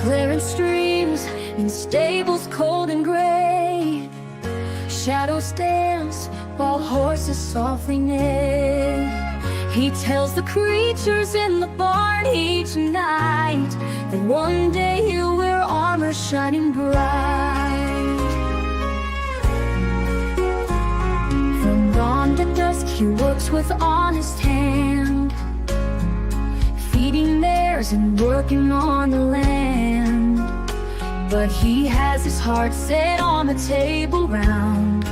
Glaring streams in stables cold and gray, shadows dance while horses softly neigh. He tells the creatures in the barn each night that one day he'll wear armor shining bright. From dawn to dusk he works with honest hand, feeding mares and working on the land. But he has his heart set on the table round,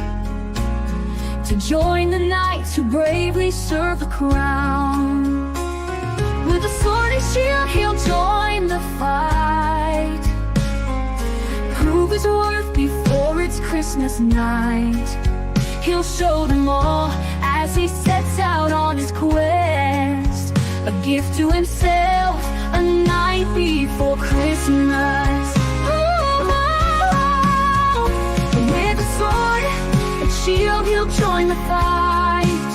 to join the knights who bravely serve the crown. With a sword and shield he'll join the fight, prove his worth before it's Christmas night. He'll show them all as he sets out on his quest, a gift to himself, a night before Christmas. With a sword and shield he'll join the fight,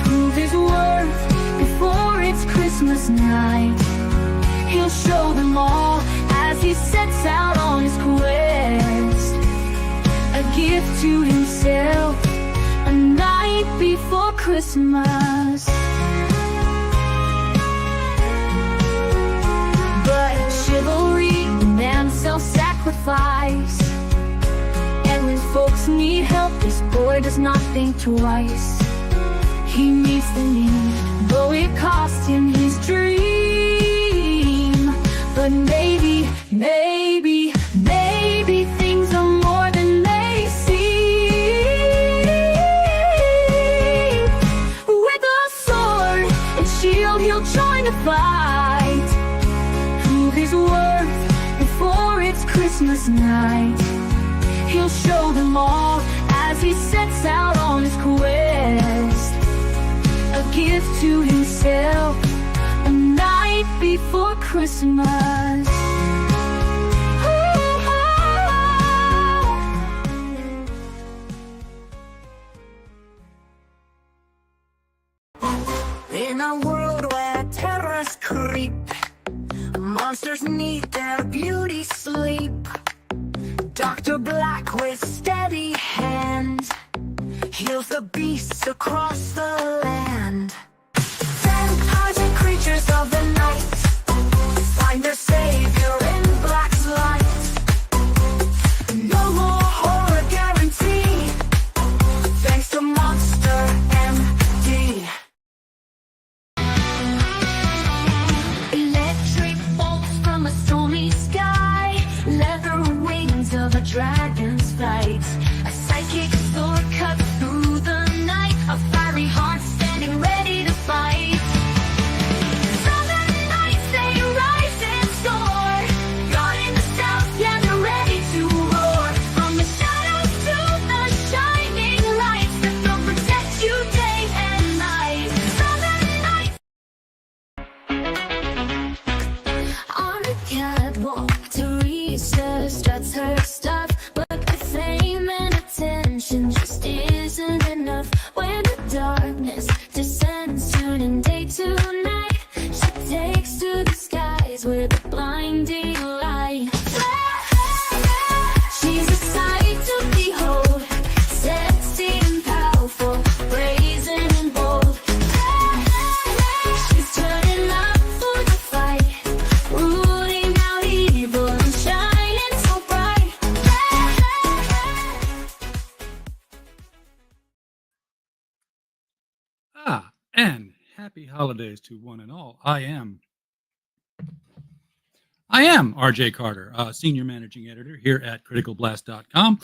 prove his worth before it's Christmas night. He'll show them all as he sets out on his quest, a gift to himself, a night before Christmas. But chivalry demands self-sacrifice, and when folks need help, this boy does not think twice. He meets the need, though it cost him his dream. But maybe, maybe, maybe things are more than they seem. With a sword and shield he'll join the fight, prove his worth before it's Christmas night. He'll show them all as he sets out on his quest, a gift to himself, a night before Christmas. In a world where terrors creep, monsters need their beauty sleep. Dr. Black with steady hand heals the beasts across the land. Vampires and creatures of the night find their savior in Black's light. No more horror guaranteed, thanks to Monster MD. Electric bolts from a stormy sky, leather wings of a dragon's flight, a psychic sword cut through the night, a fiery heart standing ready to fight. Southern nights they rise and soar, God in the south, yeah, they're ready to roar. From the shadows to the shining lights, that they'll protect you day and night. Southern nights. On a catwalk, Teresa struts her stuff, but the fame and attention just isn't enough. When the darkness descends, turning day to night, she takes to the skies with a blinding light. She's a sight to behold, sexy and powerful, brazen and bold. She's turning up for the fight, rooting out evil and shining so bright. And Happy holidays to one and all. I am RJ Carter, Senior Managing Editor here at criticalblast.com,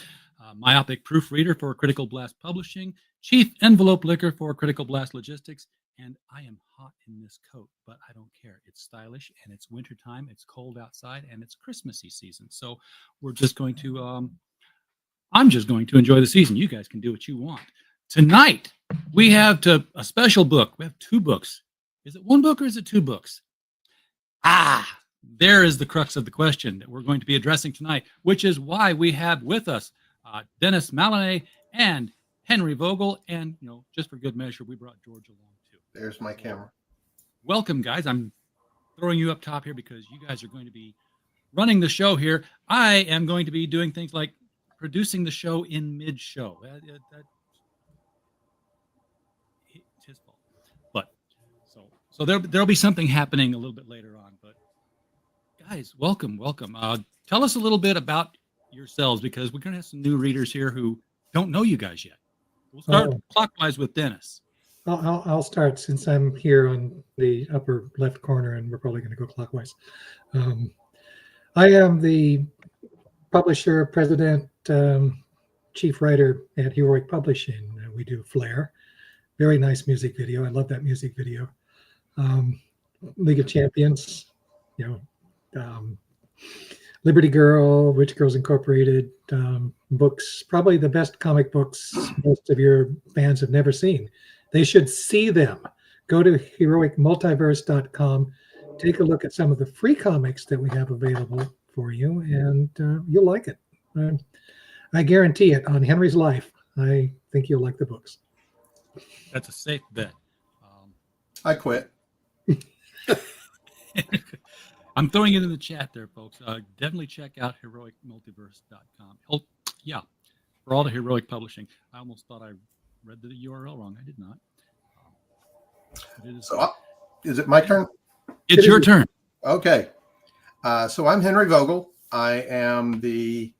myopic proofreader for Critical Blast Publishing, Chief Envelope Licker for Critical Blast Logistics, and I am hot in this coat, but I don't care. It's stylish, and it's wintertime, it's cold outside, and it's Christmassy season. So we're just going to, I'm just going to enjoy the season. You guys can do what you want. Tonight, we have a special book. We have two books. Is it one book or is it two books? There is the crux of the question that we're going to be addressing tonight, which is why we have with us Dennis Mallonee and Henry Vogel. And, just for good measure, we brought George along too. There's my camera. Welcome, guys. I'm throwing you up top here because you guys are going to be running the show here. I am going to be doing things like producing the show in mid-show. That's his fault. But so there'll be something happening a little bit later on. But guys, welcome. Tell us a little bit about yourselves because we're going to have some new readers here who don't know you guys yet. We'll start clockwise with Dennis. I'll start since I'm here on the upper left corner, and we're probably going to go clockwise. I am the publisher, president, chief writer at Heroic Publishing. We do Flair. Very nice music video. I love that music video. League of Champions, Liberty Girl, Rich Girls Incorporated, books, probably the best comic books most of your fans have never seen. They should see them. Go to heroicmultiverse.com, take a look at some of the free comics that we have available for you, and you'll like it. I guarantee it on Henry's life. I think you'll like the books. That's a safe bet. I quit. I'm throwing it in the chat there, folks. Definitely check out heroicmultiverse.com. For all the Heroic Publishing. I almost thought I read the URL wrong. I did not. Is it my turn? It's your turn. Okay. So I'm Henry Vogel. I am the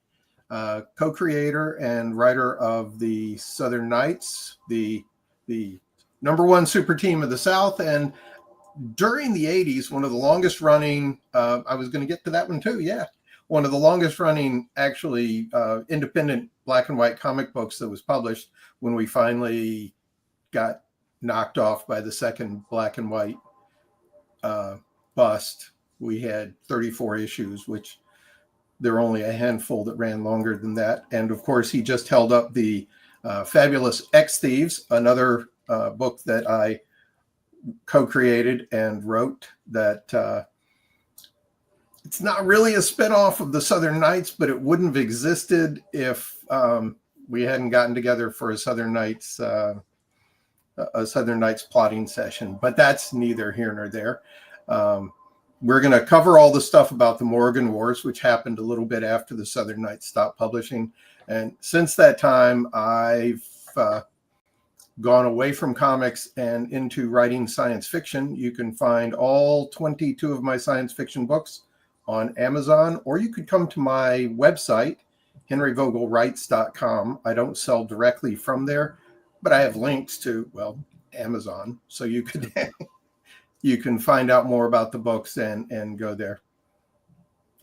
co-creator and writer of the Southern Knights, the number one super team of the South. And during the 80s, one of the longest running, I was going to get to that one too. Yeah. One of the longest running, actually, independent black and white comic books that was published when we finally got knocked off by the second black and white bust. We had 34 issues, which there are only a handful that ran longer than that. And of course, he just held up the fabulous X Thieves, another book that I co-created and wrote that it's not really a spinoff of the Southern Knights, but it wouldn't have existed if we hadn't gotten together for a Southern Knights plotting session. But that's neither here nor there. We're going to cover all the stuff about the Morrigan Wars, which happened a little bit after the Southern Knights stopped publishing. And since that time, I've gone away from comics and into writing science fiction. You can find all 22 of my science fiction books on Amazon, or you could come to my website, henryvogelwrites.com. I don't sell directly from there, but I have links to, Amazon. So you could you can find out more about the books and go there.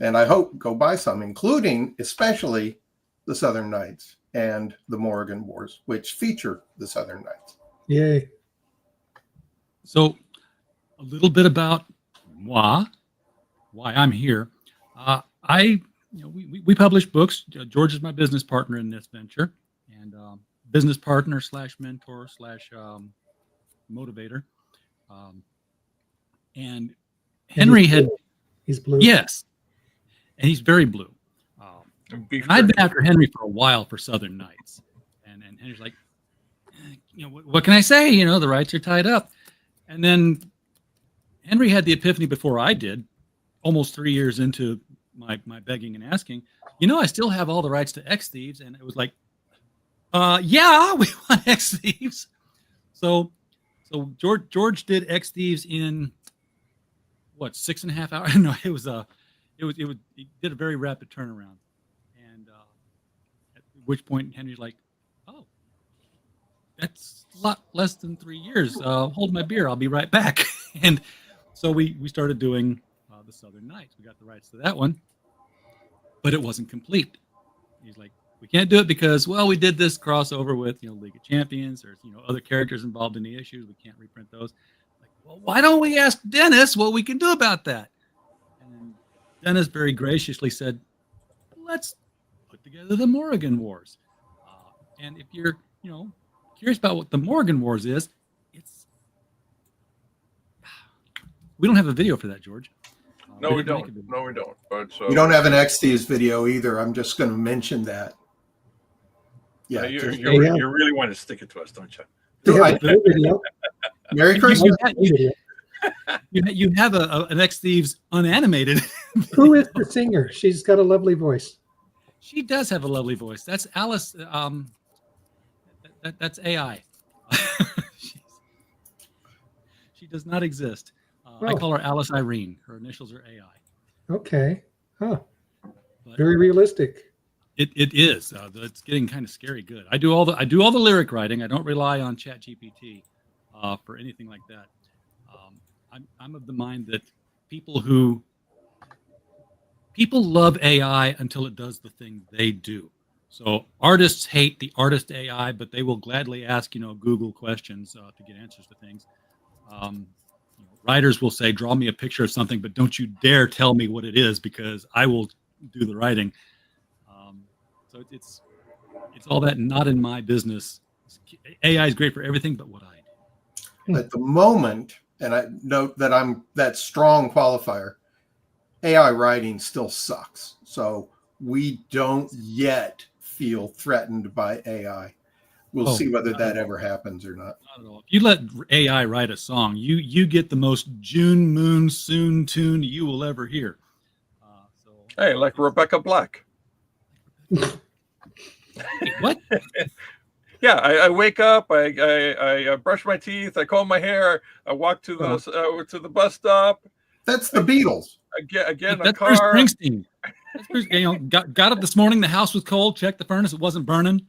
And I hope go buy some, including especially the Southern Knights and the Morrigan Wars, which feature the Southern Knights. Yay. So a little bit about why I'm here. We publish books. George is my business partner in this venture, and business partner / mentor / motivator. And Henry he's blue. Yes, and he's very blue. And I'd been after Henry for a while for Southern Knights, and Henry's like, what can I say? The rights are tied up. And then Henry had the epiphany before I did, almost 3 years into my begging and asking. I still have all the rights to X Thieves, and it was like, yeah, we want X Thieves. So George did X Thieves in 6.5 hours? No, he did a very rapid turnaround. And at which point Henry's like, oh, that's a lot less than 3 years. Hold my beer. I'll be right back. And so we started doing the Southern Nights. We got the rights to that one, but it wasn't complete. He's like, we can't do it because, well, we did this crossover with, League of Champions. There's, other characters involved in the issues. We can't reprint those. Like, well, why don't we ask Dennis what we can do about that? And Dennis very graciously said, let's put together the Morrigan Wars. And if you're, curious about what the Morrigan Wars is, we don't have a video for that, George. No, we don't. No, we don't. But you don't have an XT's video either. I'm just going to mention that. Yeah, you really want to stick it to us, don't you? Merry Christmas. You have an X Thieves unanimated. Who is the singer? She's got a lovely voice. She does have a lovely voice. That's Alice. That's AI. She does not exist. I call her Alice Irene. Her initials are AI. Okay. Huh. But very realistic. It is. It's getting kind of scary good. I do all the lyric writing. I don't rely on ChatGPT for anything like that. I'm of the mind that people love AI until it does the thing they do. So artists hate the artist AI, but they will gladly ask, Google questions to get answers to things. Writers will say, draw me a picture of something, but don't you dare tell me what it is because I will do the writing. So it's all that not in my business. AI is great for everything but what I do. At the moment, and I note that I'm that strong qualifier, AI writing still sucks. So we don't yet feel threatened by AI. We'll see whether that ever happens or not. Not at all. If you let AI write a song, you get the most June Moon Soon tune you will ever hear. Hey, like Rebecca Black. What? Yeah, I wake up, I brush my teeth, I comb my hair, I walk to the bus stop. That's the Beatles. Again, that's a car. Bruce Springsteen. Got up this morning. The house was cold. Checked the furnace. It wasn't burning.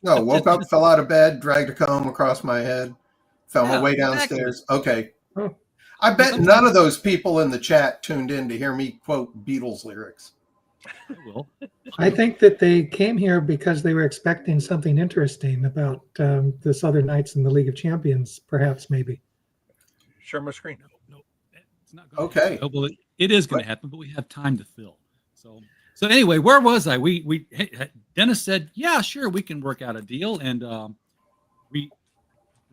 No, woke up, fell out of bed, dragged a comb across my head, found my way downstairs. Okay. I bet none of those people in the chat tuned in to hear me quote Beatles lyrics. I will. I think that they came here because they were expecting something interesting about the Southern Knights and the League of Champions, perhaps, maybe. Share my screen. No, it's not going to happen. Well, it is going to happen, but we have time to fill. So anyway, where was I? Dennis said, yeah, sure, we can work out a deal. And we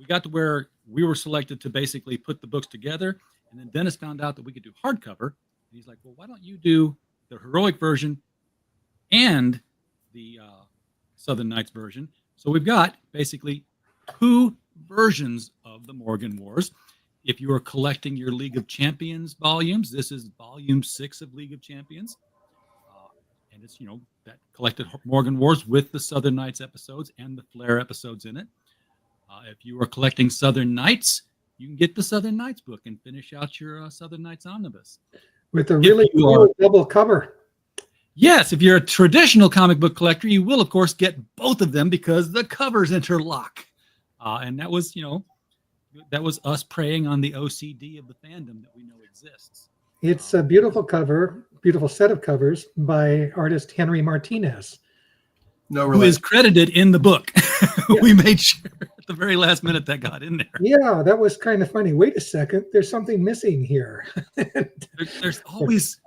got to where we were selected to basically put the books together. And then Dennis found out that we could do hardcover. And he's like, well, why don't you do the heroic version and the Southern Knights version? So we've got basically 2 versions of the Morrigan Wars. If you are collecting your League of Champions volumes, this is volume 6 of League of Champions. And it's, that collected Morrigan Wars with the Southern Knights episodes and the Flair episodes in it. If you are collecting Southern Knights, you can get the Southern Knights book and finish out your Southern Knights omnibus. With a really cool double cover. Yes, if you're a traditional comic book collector, you will, of course, get both of them because the covers interlock. And that was, that was us preying on the OCD of the fandom that we know exists. It's a beautiful cover, beautiful set of covers by artist Henry Martinez. Who is credited in the book. Yeah. We made sure at the very last minute that got in there. Yeah, that was kind of funny. Wait a second, there's something missing here. There's always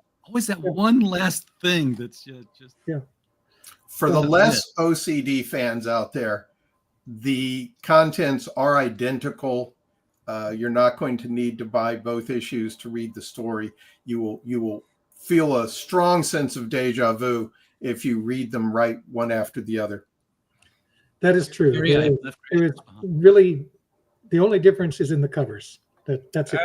that one last thing that's just For the less OCD fans out there, the contents are identical. You're not going to need to buy both issues to read the story. You will feel a strong sense of deja vu if you read them right one after the other. That is true. It's really the only difference is in the covers. That's it.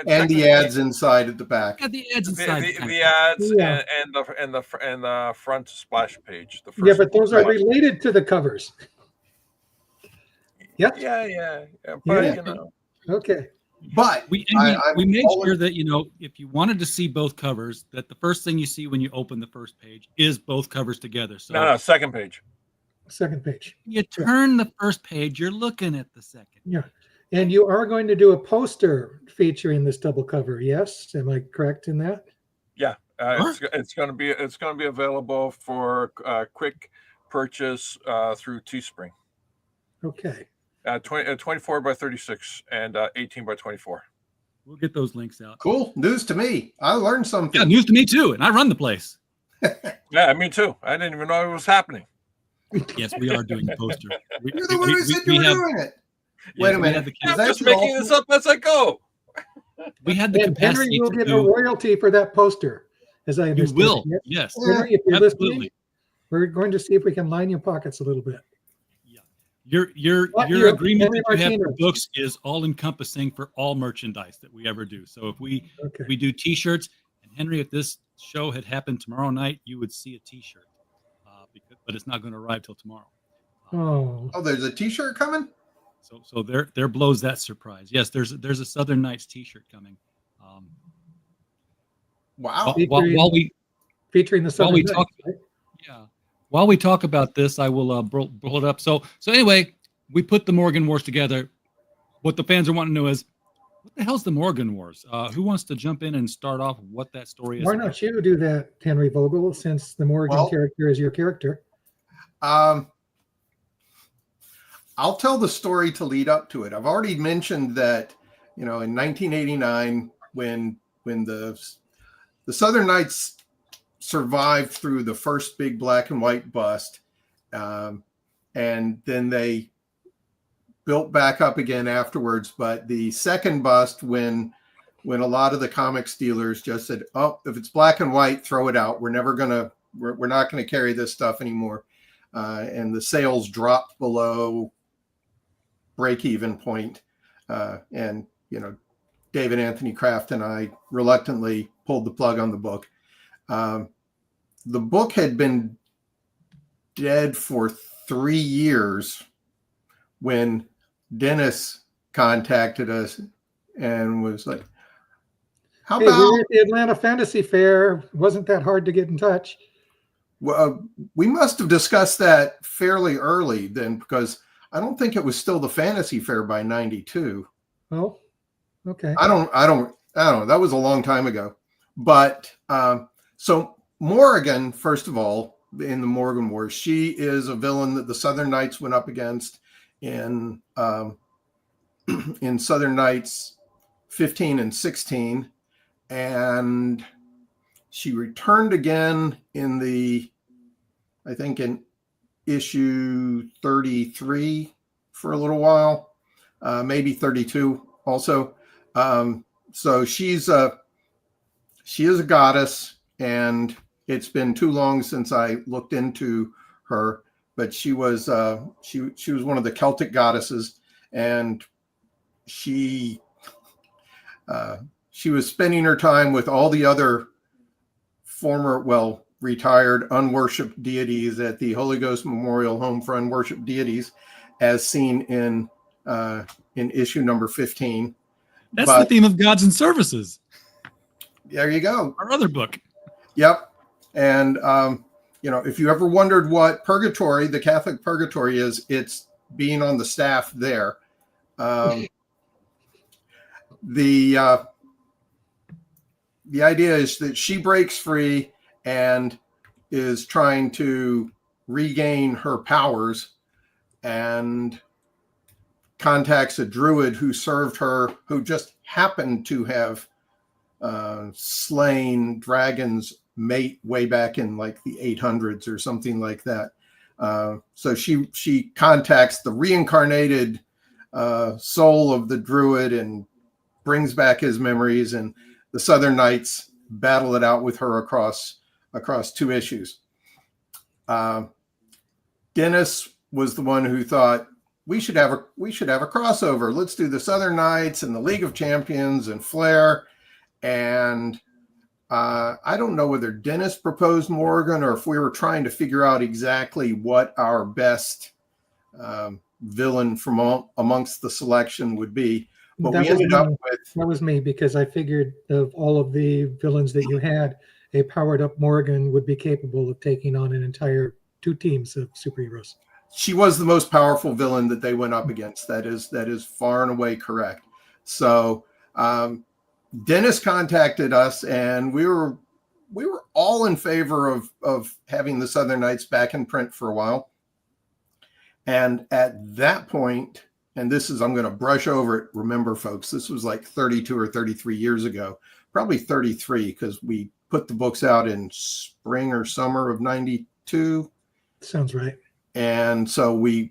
And the ads inside at the back. Yeah, the ads inside. The ads and the front splash page. Yeah, but those are related to the covers. Yep. Yeah. But, Okay. But we made sure that, if you wanted to see both covers, that the first thing you see when you open the first page is both covers together. So no, second page. Second page. You turn the first page, you're looking at the second. Yeah. And you are going to do a poster featuring this double cover. Yes. Am I correct in that? Yeah. It's going to be available for quick purchase through Teespring. Okay. 24 by 36 and 18 by 24. We'll get those links out. Cool. News to me. I learned something. Yeah, news to me too, and I run the place. Yeah, me too. I didn't even know it was happening. Yes, we are doing the poster. You're the one who said you were doing it. Wait a minute. I'm just making this up as I go. We had the capacity. Henry will get a royalty for that poster, as I understand. You will. It. Yes. Henry, if you're Absolutely. listening, we're going to see if we can line your pockets a little bit. Your agreement that you have for books is all encompassing for all merchandise that we ever do. So if we do T-shirts, and Henry, if this show had happened tomorrow night, you would see a T-shirt, but it's not going to arrive till tomorrow. Oh, there's a T-shirt coming. So there blows that surprise. Yes, there's a Southern Nights T-shirt coming. Wow. Featuring the Southern Nights, right? Yeah. While we talk about this, I will blow it up. So anyway, we put the Morrigan Wars together. What the fans are wanting to know is, what the hell's the Morrigan Wars? Who wants to jump in and start off what that story is? Why not you do that, Henry Vogel, since the Morrigan character is your character? I'll tell the story to lead up to it. I've already mentioned that, in 1989, when the Southern Nights survived through the first big black and white bust, and then they built back up again afterwards. But the second bust, when a lot of the comics dealers just said, "Oh, if it's black and white, throw it out. We're not gonna carry this stuff anymore," and the sales dropped below break-even point, and David Anthony Kraft and I reluctantly pulled the plug on the book. The book had been dead for 3 years when Dennis contacted us and was like, "How about we were at the Atlanta Fantasy Fair? Wasn't that hard to get in touch?" Well, we must have discussed that fairly early then, because I don't think it was still the Fantasy Fair by 92. Oh, okay. I don't know. That was a long time ago. But so Morrigan, first of all, in the Morrigan Wars, she is a villain that the Southern Knights went up against in Southern Knights 15 and 16. And she returned again in issue 33 for a little while, maybe 32 also. So she is a goddess, and it's been too long since I looked into her, but she was one of the Celtic goddesses, and she was spending her time with all the other retired unworshipped deities at the Holy Ghost Memorial Home for Unworshipped Deities, as seen in issue number 15. That's the theme of Gods and Services. There you go. Our other book. Yep. And if you ever wondered what purgatory, the Catholic purgatory is, it's being on the staff there. The idea is that she breaks free and is trying to regain her powers, and contacts a druid who served her, who just happened to have slain Dragon's mate way back in like the 800s or something like that. So she contacts the reincarnated soul of the druid and brings back his memories, and the Southern Knights battle it out with her across 2 issues. Dennis was the one who thought we should have a crossover. Let's do the Southern Knights and the League of Champions and Flair. And I don't know whether Dennis proposed Morrigan or if we were trying to figure out exactly what our best villain from amongst the selection would be. But we ended up with... That was me, because I figured of all of the villains that you had, a powered up Morrigan would be capable of taking on an entire 2 teams of superheroes. she was the most powerful villain that they went up against. That is far and away correct. So Dennis contacted us, and we were all in favor of having the Southern Knights back in print for a while. And at that point, and this is, I'm going to brush over it. Remember, folks, this was like 32 or 33 years ago, probably 33, because we put the books out in spring or summer of '92. Sounds right. And so we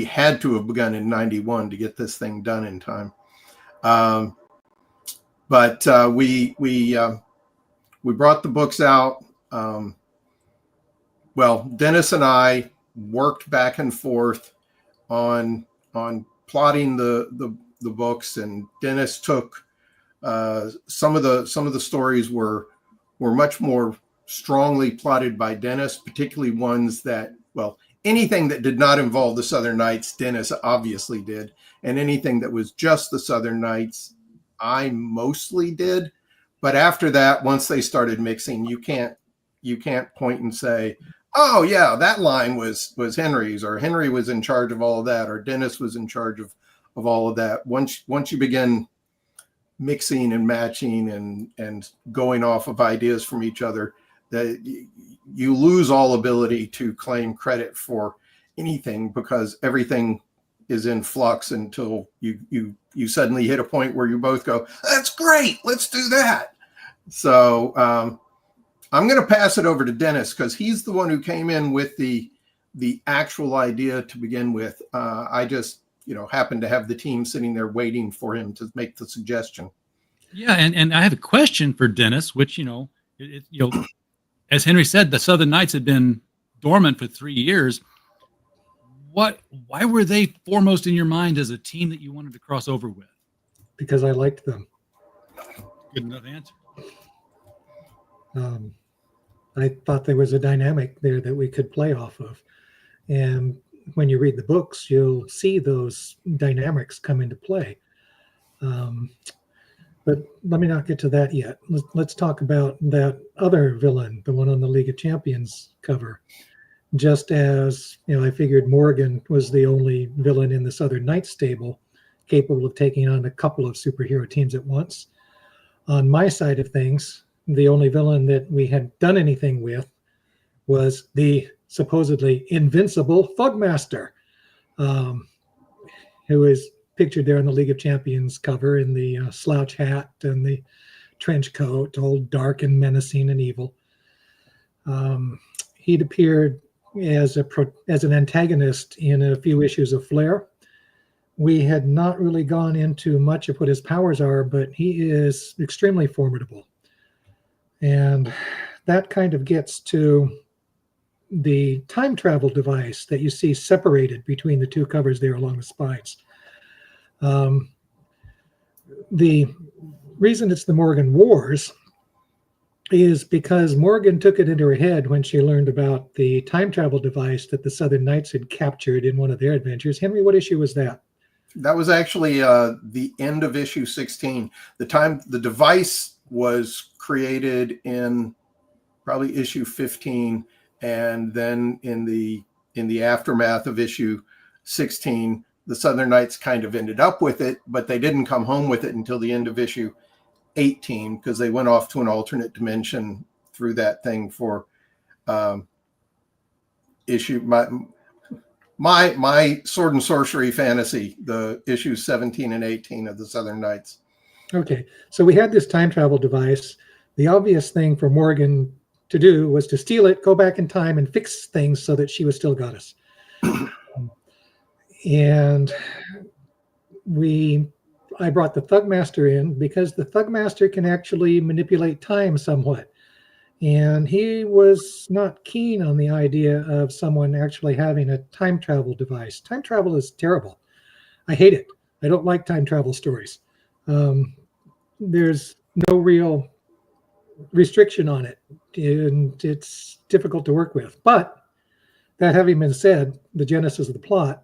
had to have begun in '91 to get this thing done in time. But we brought the books out. Well, Dennis and I worked back and forth on plotting the books, and Dennis took some of the stories were much more strongly plotted by Dennis, particularly ones that, well, anything that did not involve the Southern Knights, Dennis obviously did, and anything that was just the Southern Knights, I mostly did. But after that, once they started mixing, you can't point and say, oh yeah, that line was Henry's, or Henry was in charge of all of that, or Dennis was in charge of all of that. Once you begin mixing and matching and going off of ideas from each other, that you lose all ability to claim credit for anything, because everything is in flux until you suddenly hit a point where you both go, that's great, let's do that. So I'm going to pass it over to Dennis, because he's the one who came in with the actual idea to begin with. I just, happened to have the team sitting there waiting for him to make the suggestion. Yeah, and I have a question for Dennis, which, as Henry said, the Southern Knights had been dormant for 3 years. Why were they foremost in your mind as a team that you wanted to cross over with? Because I liked them. Good enough answer. I thought there was a dynamic there that we could play off of. And when you read the books, you'll see those dynamics come into play. But let me not get to that yet. Let's talk about that other villain, the one on the League of Champions cover. Just as, I figured Morrigan was the only villain in the Southern Knights stable capable of taking on a couple of superhero teams at once. On my side of things, the only villain that we had done anything with was the supposedly invincible Thugmaster, who is pictured there on the League of Champions cover in the slouch hat and the trench coat, all dark and menacing and evil. He'd appeared as an antagonist in a few issues of Flair. We had not really gone into much of what his powers are, but he is extremely formidable. And that kind of gets to the time travel device that you see separated between the two covers there along the spines. The reason it's the Morrigan Wars is because Morrigan took it into her head when she learned about the time travel device that the Southern Knights had captured in one of their adventures. Henry, what issue was that? That was actually the end of issue 16. The device was created in probably issue 15, and then in the aftermath of issue 16, the Southern Knights kind of ended up with it, but they didn't come home with it until the end of issue 18, because they went off to an alternate dimension through that thing for issue my sword and sorcery fantasy, the issues 17 and 18 of the Southern Knights. Okay, so we had this time travel device. The obvious thing for Morrigan to do was to steal it, go back in time, and fix things so that she was still goddess. And I brought the Thugmaster in because the Thugmaster can actually manipulate time somewhat. And he was not keen on the idea of someone actually having a time travel device. Time travel is terrible. I hate it. I don't like time travel stories. There's no real restriction on it, and it's difficult to work with. But that having been said, the genesis of the plot,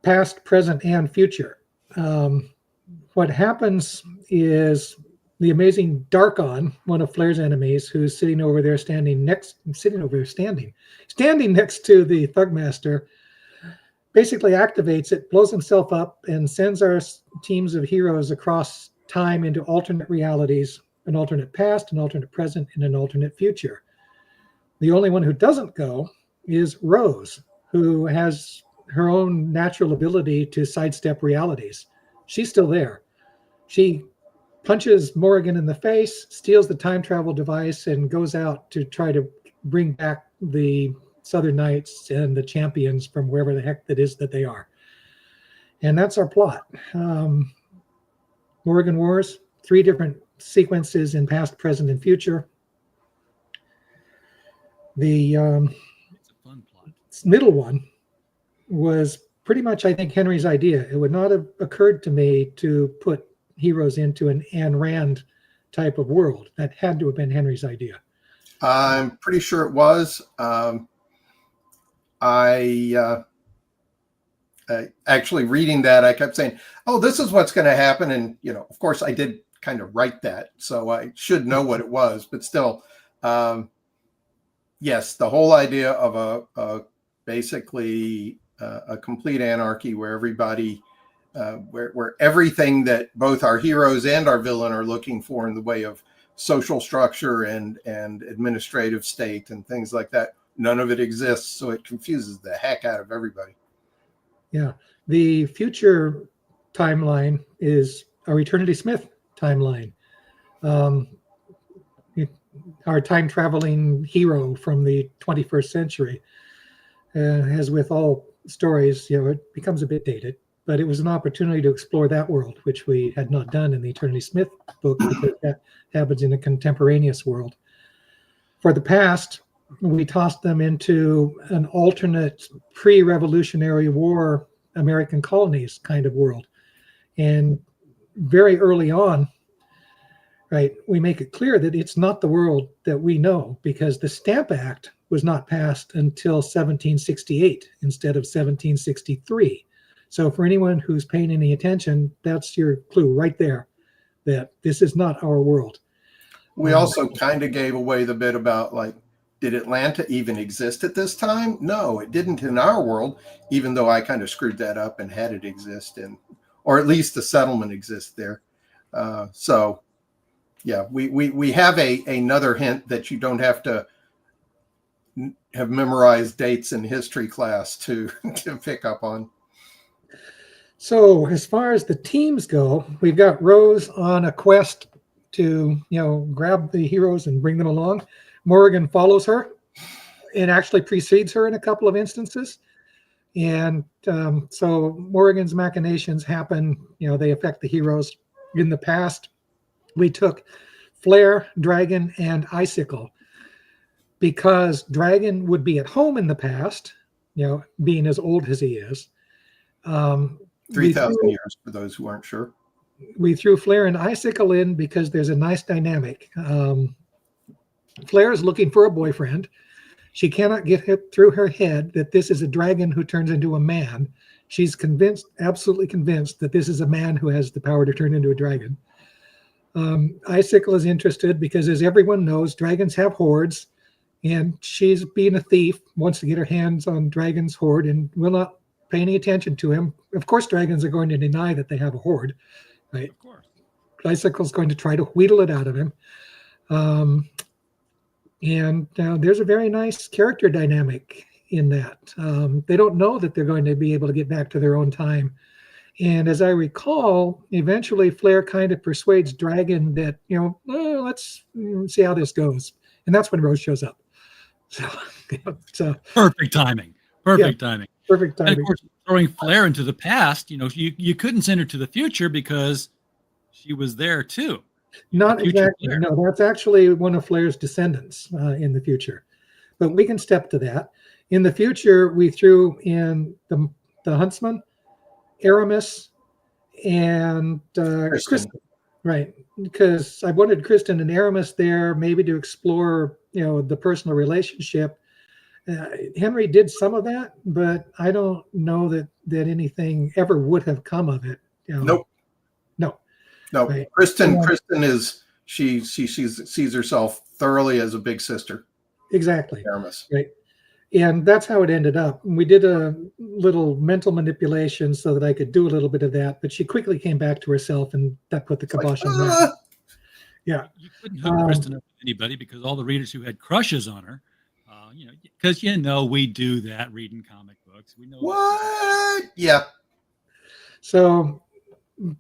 past, present, and future. What happens is the amazing Darkon, one of Flair's enemies, who's standing next to the Thugmaster, basically activates it, blows himself up, and sends our teams of heroes across time into alternate realities, an alternate past, an alternate present, and an alternate future. The only one who doesn't go is Rose, who has her own natural ability to sidestep realities. She's still there. She punches Morrigan in the face, steals the time travel device, and goes out to try to bring back the Southern Knights and the champions from wherever the heck that is that they are. And that's our plot. Morrigan Wars, 3 different sequences in past, present, and future. The It's a fun plot. middle one was pretty much, I think, Henry's idea. It would not have occurred to me to put heroes into an Ayn Rand type of world. That had to have been Henry's idea. I'm pretty sure it was. Actually reading that, I kept saying, oh, this is what's going to happen. And, of course, I did kind of write that, so I should know what it was. But still, yes, the whole idea of basically a complete anarchy where everybody, where everything that both our heroes and our villain are looking for in the way of social structure and administrative state and things like that, none of it exists. So it confuses the heck out of everybody. Yeah. The future timeline is our Eternity Smith timeline. Our time traveling hero from the 21st century, as with all stories, it becomes a bit dated, but it was an opportunity to explore that world, which we had not done in the Eternity Smith book, because that happens in a contemporaneous world. For the past, we tossed them into an alternate pre-Revolutionary War American colonies kind of world. And very early on, right, we make it clear that it's not the world that we know, because the Stamp Act was not passed until 1768 instead of 1763. So for anyone who's paying any attention, that's your clue right there, that this is not our world. We also kind of gave away the bit about, like, did Atlanta even exist at this time? No, it didn't in our world, even though I kind of screwed that up and had it exist or at least the settlement exist there. So yeah, we have another hint that you don't have to have memorized dates in history class to pick up on. So as far as the teams go, we've got Rose on a quest to, grab the heroes and bring them along. Morrigan follows her and actually precedes her in a couple of instances. And so Morrigan's machinations happen, they affect the heroes. In the past, we took Flare, Dragon, and Icicle, because Dragon would be at home in the past, being as old as he is. 3,000 years for those who aren't sure. We threw Flare and Icicle in because there's a nice dynamic. Flare is looking for a boyfriend. She cannot get it through her head that this is a dragon who turns into a man. She's convinced, absolutely convinced, that this is a man who has the power to turn into a dragon. Icicle is interested because, as everyone knows, dragons have hoards, and she's being a thief, wants to get her hands on Dragon's hoard and will not pay any attention to him. Of course, dragons are going to deny that they have a hoard, right? Of course. Icicle's going to try to wheedle it out of him. And there's a very nice character dynamic in that. They don't know that they're going to be able to get back to their own time. And as I recall, eventually Flare kind of persuades Dragon that, let's see how this goes. And that's when Rose shows up. So Perfect timing. Perfect timing. Perfect timing. And of course, throwing Flare into the past, you couldn't send her to the future because she was there too. Not exactly. Flare. No, that's actually one of Flare's descendants in the future. But we can step to that. In the future, we threw in the Huntsman, Aramis, and Kristen. Right. Because I wanted Kristen and Aramis there maybe to explore, the personal relationship. Henry did some of that, but I don't know that anything ever would have come of it. Nope. No. No. Right. Kristen is she sees herself thoroughly as a big sister. Exactly. Aramis. Right. And that's how it ended up. We did a little mental manipulation so that I could do a little bit of that, but she quickly came back to herself, and that put the kibosh on that. Yeah. You couldn't hook Kristen up with anybody because all the readers who had crushes on her, because we do that reading comic books. We know what? Yeah. So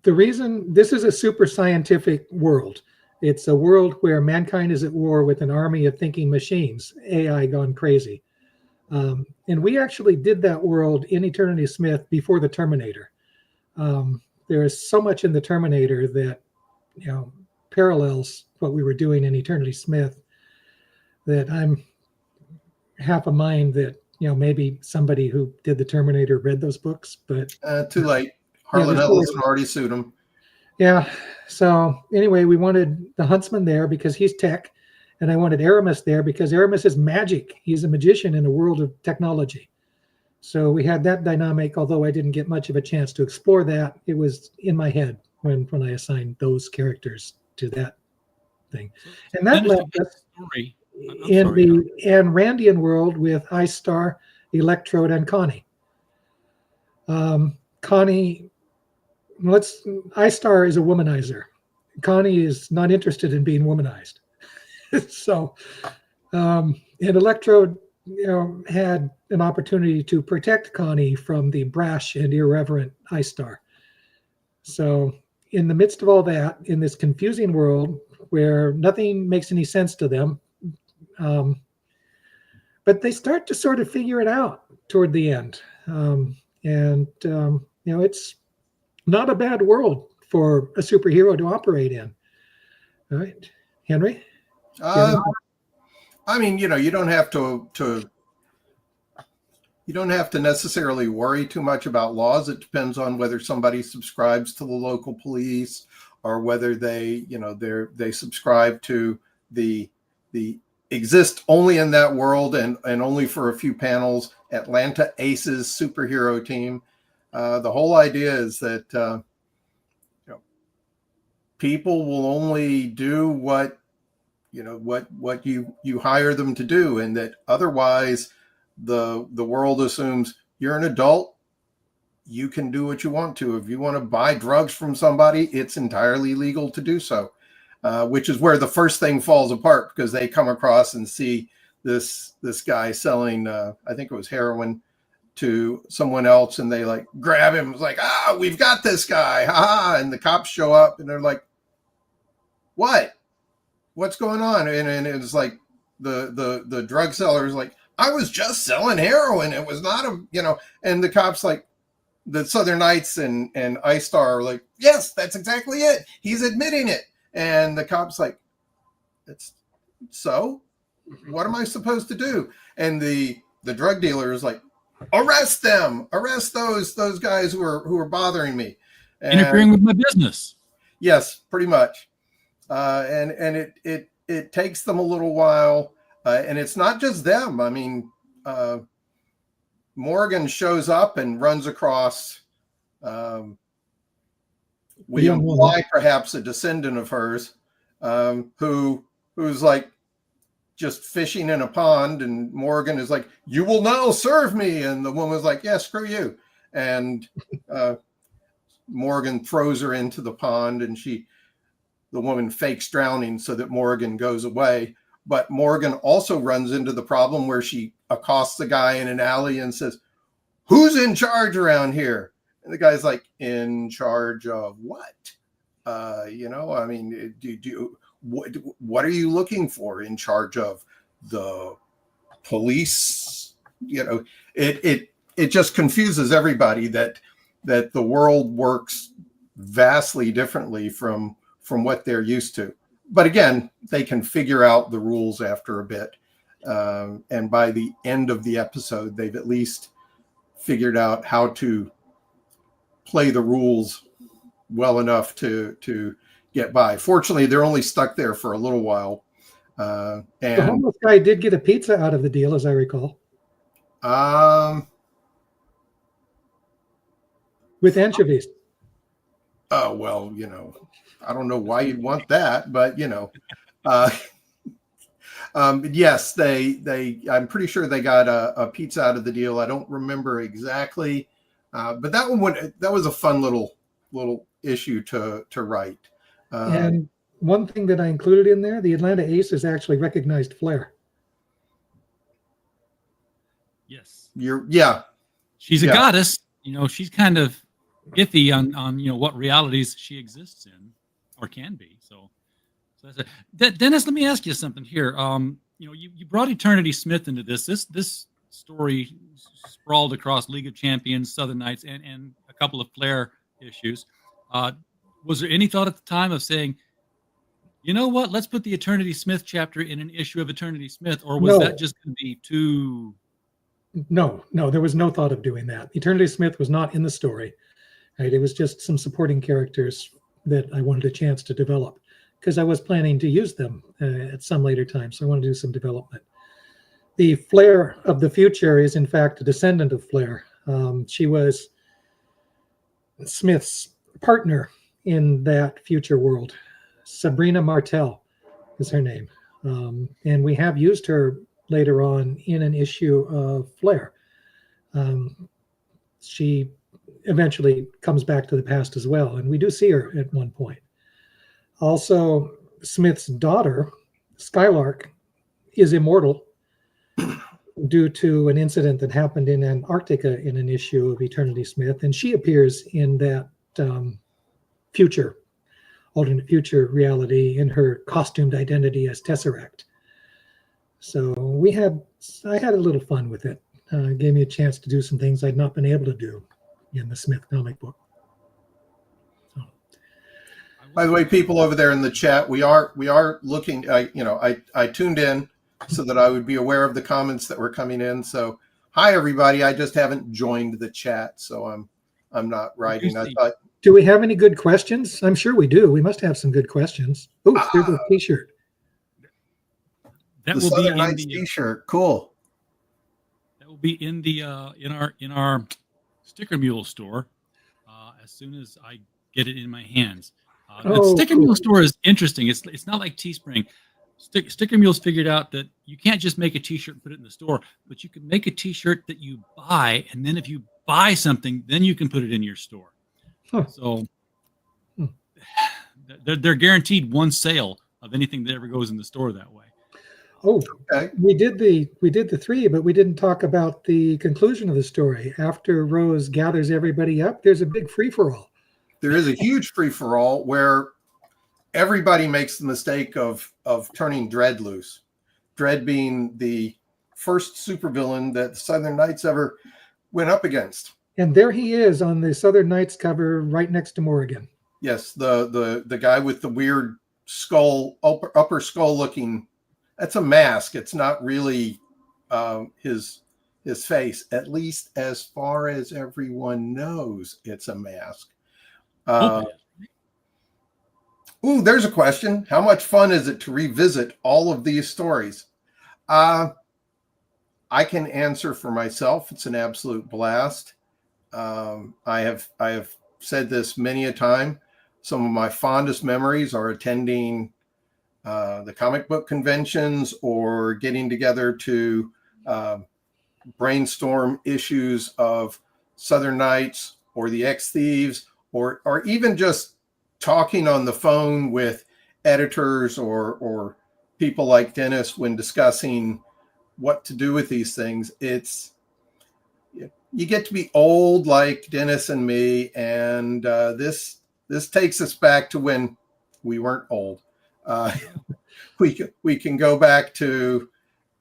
the reason this is a super scientific world, it's a world where mankind is at war with an army of thinking machines, AI gone crazy. And we actually did that world in Eternity Smith before the Terminator. There is so much in the Terminator that, parallels what we were doing in Eternity Smith, that I'm half a mind that, maybe somebody who did the Terminator read those books, but too late. Harlan Ellison already sued him. Yeah. So anyway, we wanted the Huntsman there because he's tech, and I wanted Aramis there because Aramis is magic. He's a magician in a world of technology. So we had that dynamic, although I didn't get much of a chance to explore that. It was in my head when I assigned those characters to that thing. And that left us in the Randian world with Ice Star, Electrode, and Connie. Connie, Ice Star is a womanizer. Connie is not interested in being womanized. So, and Electrode, had an opportunity to protect Connie from the brash and irreverent Ice Star. So, in the midst of all that, in this confusing world where nothing makes any sense to them, but they start to sort of figure it out toward the end. It's not a bad world for a superhero to operate in. All right, Henry? I mean, you don't have to necessarily worry too much about laws. It depends on whether somebody subscribes to the local police or whether they subscribe to the exist only in that world and only for a few panels Atlanta Aces superhero team. The whole idea is that people will only do what you hire them to do, and that otherwise the world assumes you're an adult, you can do what you want to. If you want to buy drugs from somebody, it's entirely legal to do so, which is where the first thing falls apart, because they come across and see this guy selling I think it was heroin to someone else, and they like grab him. It's like, we've got this guy, and the cops show up and they're like, what's going on? And it's like the drug seller is like, I was just selling heroin. It was not and the cops, like the Southern Knights and Ice Star, are like, yes, that's exactly it. He's admitting it. And the cops like, so what am I supposed to do? And the drug dealer is like, arrest them, arrest those guys who are bothering me. And, interfering with my business. Yes, pretty much. And it takes them a little while, and it's not just them. I mean, Morrigan shows up and runs across. We imply perhaps a descendant of hers, who's like just fishing in a pond, and Morrigan is like, "You will now serve me," and the woman's like, "Yeah, screw you," and Morrigan throws her into the pond, and the woman fakes drowning so that Morrigan goes away. But Morrigan also runs into the problem where she accosts the guy in an alley and says, "Who's in charge around here?" And the guy's like, "In charge of what? I mean, what are you looking for? In charge of the police?" It just confuses everybody that the world works vastly differently from what they're used to. But again, they can figure out the rules after a bit. And by the end of the episode, they've at least figured out how to play the rules well enough to get by. Fortunately, they're only stuck there for a little while. And the homeless guy did get a pizza out of the deal, as I recall. With anchovies. Oh, well, I don't know why you'd want that, but uh, yes, I'm pretty sure they got a pizza out of the deal. I don't remember exactly, but that was a fun little issue to write. And one thing that I included in there, the Atlanta Aces actually recognized Flair. Yes. She's a goddess. She's kind of iffy on what realities she exists in or can be. So that's it. Dennis, let me ask you something here. You brought Eternity Smith into this. This story sprawled across League of Champions, Southern Knights, and a couple of Flair issues. Was there any thought at the time of saying, you know what, let's put the Eternity Smith chapter in an issue of Eternity Smith, or was that just going to be too? No, there was no thought of doing that. Eternity Smith was not in the story. Right? It was just some supporting characters that I wanted a chance to develop because I was planning to use them at some later time. So I wanted to do some development. The Flair of the future is, in fact, a descendant of Flair. She was Smith's partner in that future world. Sabrina Martel is her name. And we have used her later on in an issue of Flair. She eventually comes back to the past as well, and we do see her at one point. Also, Smith's daughter, Skylark, is immortal due to an incident that happened in Antarctica in an issue of Eternity Smith, and she appears in that alternate future reality in her costumed identity as Tesseract. So I had a little fun with it. Gave me a chance to do some things I'd not been able to do in the Smith comic book. So. By the way, people over there in the chat, we are looking. I tuned in so that I would be aware of the comments that were coming in. So, hi everybody. I just haven't joined the chat, so I'm not writing. Do we have any good questions? I'm sure we do. We must have some good questions. Oh, there's a T-shirt. That will be in the T-shirt. Cool. That will be in the in our Sticker Mule store as soon as I get it in my hands. The Sticker Mule store is interesting. It's not like Teespring. Sticker Mule's figured out that you can't just make a T-shirt and put it in the store, but you can make a T-shirt that you buy, and then if you buy something, then you can put it in your store. Huh. So they're guaranteed one sale of anything that ever goes in the store that way. Oh, okay. We did the 3, but we didn't talk about the conclusion of the story. After Rose gathers everybody up, there's a big free-for-all. There is a huge free-for-all where everybody makes the mistake of turning Dread loose. Dread being the first supervillain that the Southern Knights ever went up against. And there he is on the Southern Knights cover right next to Morrigan. Yes, the guy with the weird skull, upper skull looking. That's a mask. It's not really his face, at least as far as everyone knows. It's a mask. Ooh, there's a question. How much fun is it to revisit all of these stories? I can answer for myself. It's an absolute blast. I have said this many a time. Some of my fondest memories are attending the comic book conventions or getting together to brainstorm issues of Southern Knights or the X-Thieves, or even just talking on the phone with editors or people like Dennis when discussing what to do with these things. You get to be old like Dennis and me, and this takes us back to when we weren't old. We can go back to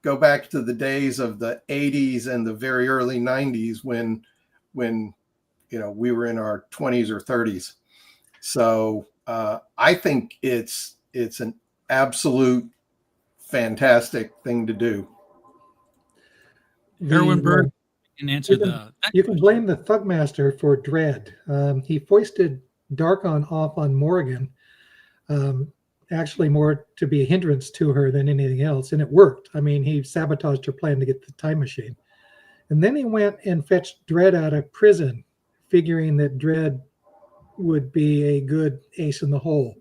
the days of the 80s and the very early 90s when we were in our 20s or 30s. So I think it's an absolute fantastic thing to do. Erwin Bird can answer you can blame the Thugmaster for Dread. He foisted Darkon off on Morrigan, actually more to be a hindrance to her than anything else, and it worked. I mean, he sabotaged her plan to get the time machine. And then he went and fetched Dread out of prison, figuring that Dread would be a good ace in the hole.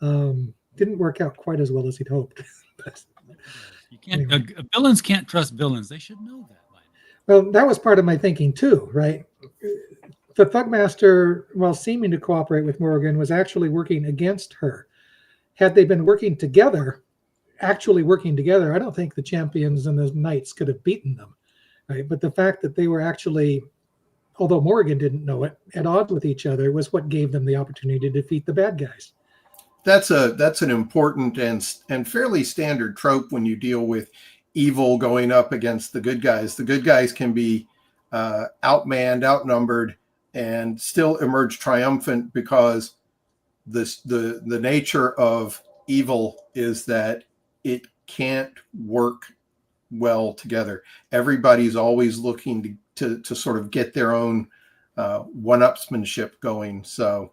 Didn't work out quite as well as he'd hoped. But You can't. anyway. Villains can't trust villains. They should know that by now. Well, that was part of my thinking too, right? The Thugmaster, while seeming to cooperate with Morrigan, was actually working against her. Had they been working together, actually working together, I don't think the champions and the knights could have beaten them, right? But the fact that they were actually, although Morrigan didn't know it, at odds with each other was what gave them the opportunity to defeat the bad guys. That's an important and fairly standard trope when you deal with evil going up against the good guys. The good guys can be outmanned, outnumbered, and still emerge triumphant because the nature of evil is that it can't work well together. Everybody's always looking to sort of get their own one-upsmanship going. So,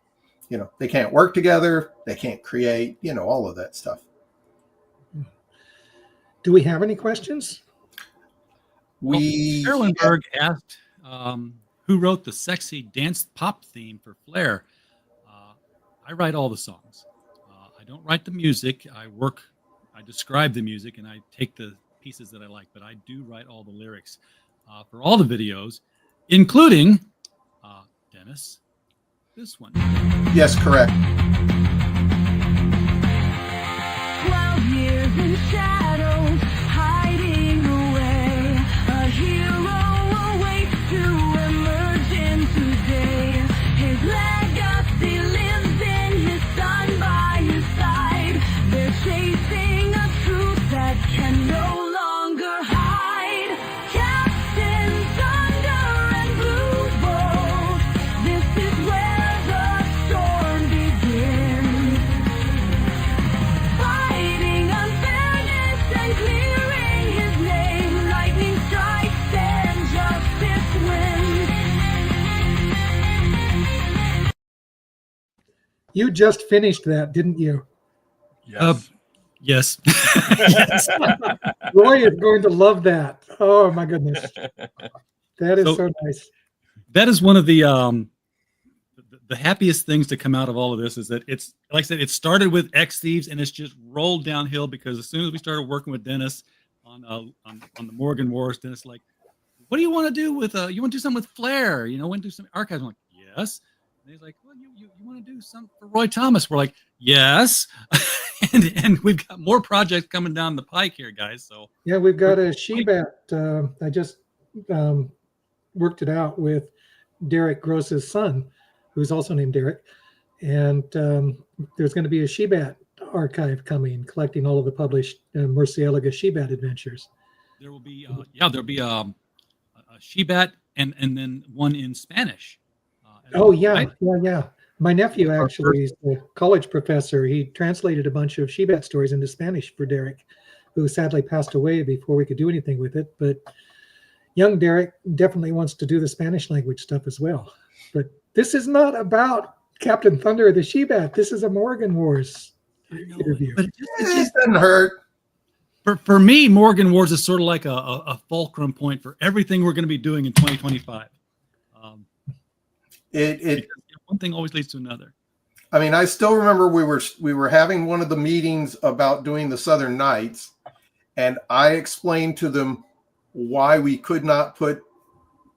they can't work together. They can't create, all of that stuff. Do we have any questions? Erlenberg asked who wrote the sexy dance pop theme for Flair. I write all the songs. I don't write the music. I describe the music, and I take the pieces that I like, but I do write all the lyrics for all the videos, including Dennis, this one. Yes, correct. 12 years in shadows, hiding away. A hero awaits to emerge into day. His legacy lives in his son by his side. They're chasing a truth that can no longer hide. Captain Thunder and Blue Bolt, this is where the storm begins. Fighting unfairness and clearing his name. Lightning strikes and justice wins. You just finished that, didn't you? Yes. Yes. Yes. Roy is going to love that. Oh my goodness. That is so nice. That is one of the happiest things to come out of all of this is that it's, like I said, it started with X Thieves and it's just rolled downhill because as soon as we started working with Dennis on the Morrigan Wars, Dennis like, what do you want to do with you want to do something with Flair? Want to do some archives? I'm like, yes. And he's like, well, you want to do something for Roy Thomas? We're like, yes. and we've got more projects coming down the pike here, guys. So Yeah, we've got a She-Bat. I just worked it out with Derek Gross's son, who's also named Derek. And there's going to be a She-Bat archive coming, collecting all of the published Murcielaga She-Bat adventures. there will be there'll be a She-Bat and then one in Spanish. Oh yeah, right? yeah. My nephew actually is a college professor. He translated a bunch of She-Bat stories into Spanish for Derek, who sadly passed away before we could do anything with it. But young Derek definitely wants to do the Spanish language stuff as well. But this is not about Captain Thunder or the She-Bat. This is a Morrigan Wars interview. But It just doesn't hurt. for me, Morrigan Wars is sort of like a fulcrum point for everything we're going to be doing in 2025. Because one thing always leads to another. I mean, I still remember we were having one of the meetings about doing the Southern Nights, and I explained to them why we could not put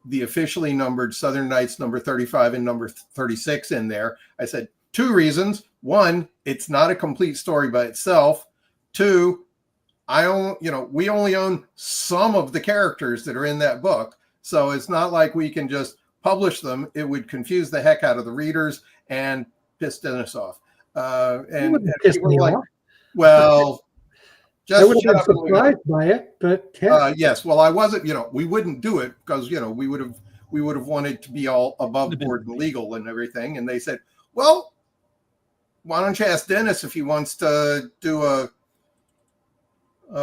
the officially numbered Southern Nights number 35 and number 36 in there. I said 2 reasons. 1, it's not a complete story by itself. 2, we only own some of the characters that are in that book, so it's not like we can just publish them. It would confuse the heck out of the readers and piss Dennis off. And Piss me like, off. well, I would just have been surprised by it, but yes. Well, I wasn't. We wouldn't do it because we would have wanted to be all above board and legal and everything. And they said, well, why don't you ask Dennis if he wants to do a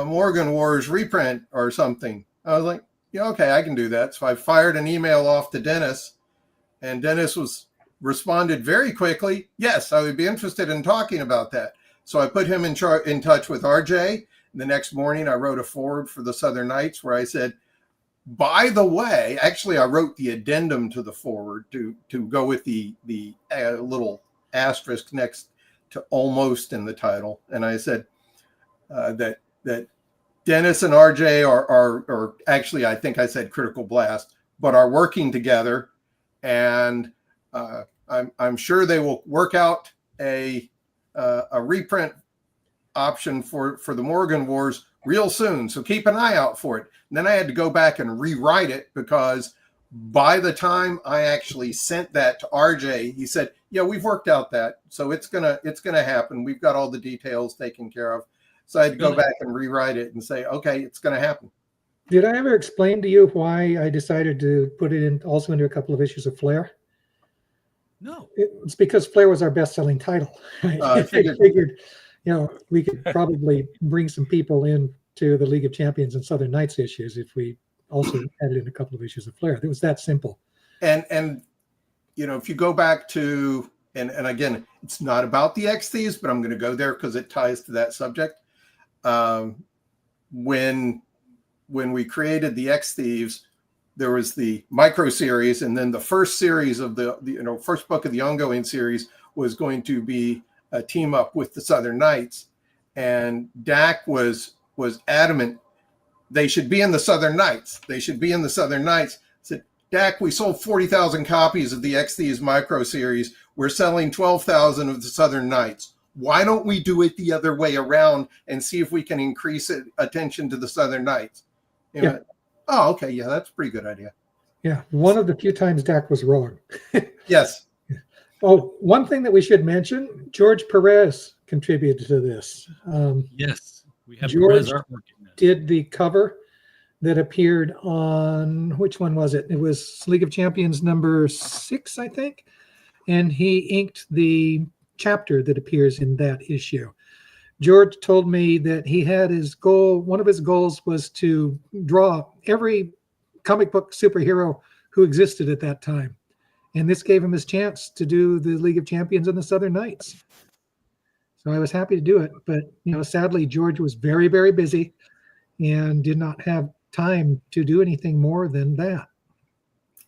Morrigan Wars reprint or something? I was like, yeah, okay, I can do that. So I fired an email off to Dennis, and Dennis responded very quickly. Yes, I would be interested in talking about that. So I put him in touch with RJ. The next morning, I wrote a foreword for the Southern Nights where I said, by the way, actually, I wrote the addendum to the forward to go with the little asterisk next to almost in the title, and I said that Dennis and RJ are actually, I think I said Critical Blast, but are working together, and I'm sure they will work out a reprint option for the Morrigan Wars real soon. So keep an eye out for it. And then I had to go back and rewrite it, because by the time I actually sent that to RJ, he said, "Yeah, we've worked out that, so it's gonna happen. We've got all the details taken care of." So I had to go back and rewrite it and say, "Okay, it's gonna happen." Did I ever explain to you why I decided to put it in also into a couple of issues of Flair? No. It's because Flair was our best-selling title. I figured, we could probably bring some people into the League of Champions and Southern Knights issues if we also had it in a couple of issues of Flair. It was that simple. And if you go back to, and again, it's not about the X Thieves, but I'm going to go there because it ties to that subject. When we created the X Thieves, there was the micro series, and then the first series of the first book of the ongoing series was going to be a team up with the Southern Knights, and Dak was adamant they should be in the Southern Knights. They should be in the Southern Knights. I said, "Dak, we sold 40,000 copies of the X Thieves micro series. We're selling 12,000 of the Southern Knights. Why don't we do it the other way around and see if we can increase attention to the Southern Knights?" Yeah. Oh, okay. Yeah, that's a pretty good idea. Yeah. One of the few times Dak was wrong. Yes. Oh, one thing that we should mention, George Perez contributed to this. Yes. We have George Perez artwork in this. did the cover that appeared on, which one was it? It was League of Champions number 6, I think. And he inked the chapter that appears in that issue. George told me that he had his goal, one of his goals was to draw every comic book superhero who existed at that time. And this gave him his chance to do the League of Champions and the Southern Knights. So I was happy to do it. But, sadly, George was very, very busy and did not have time to do anything more than that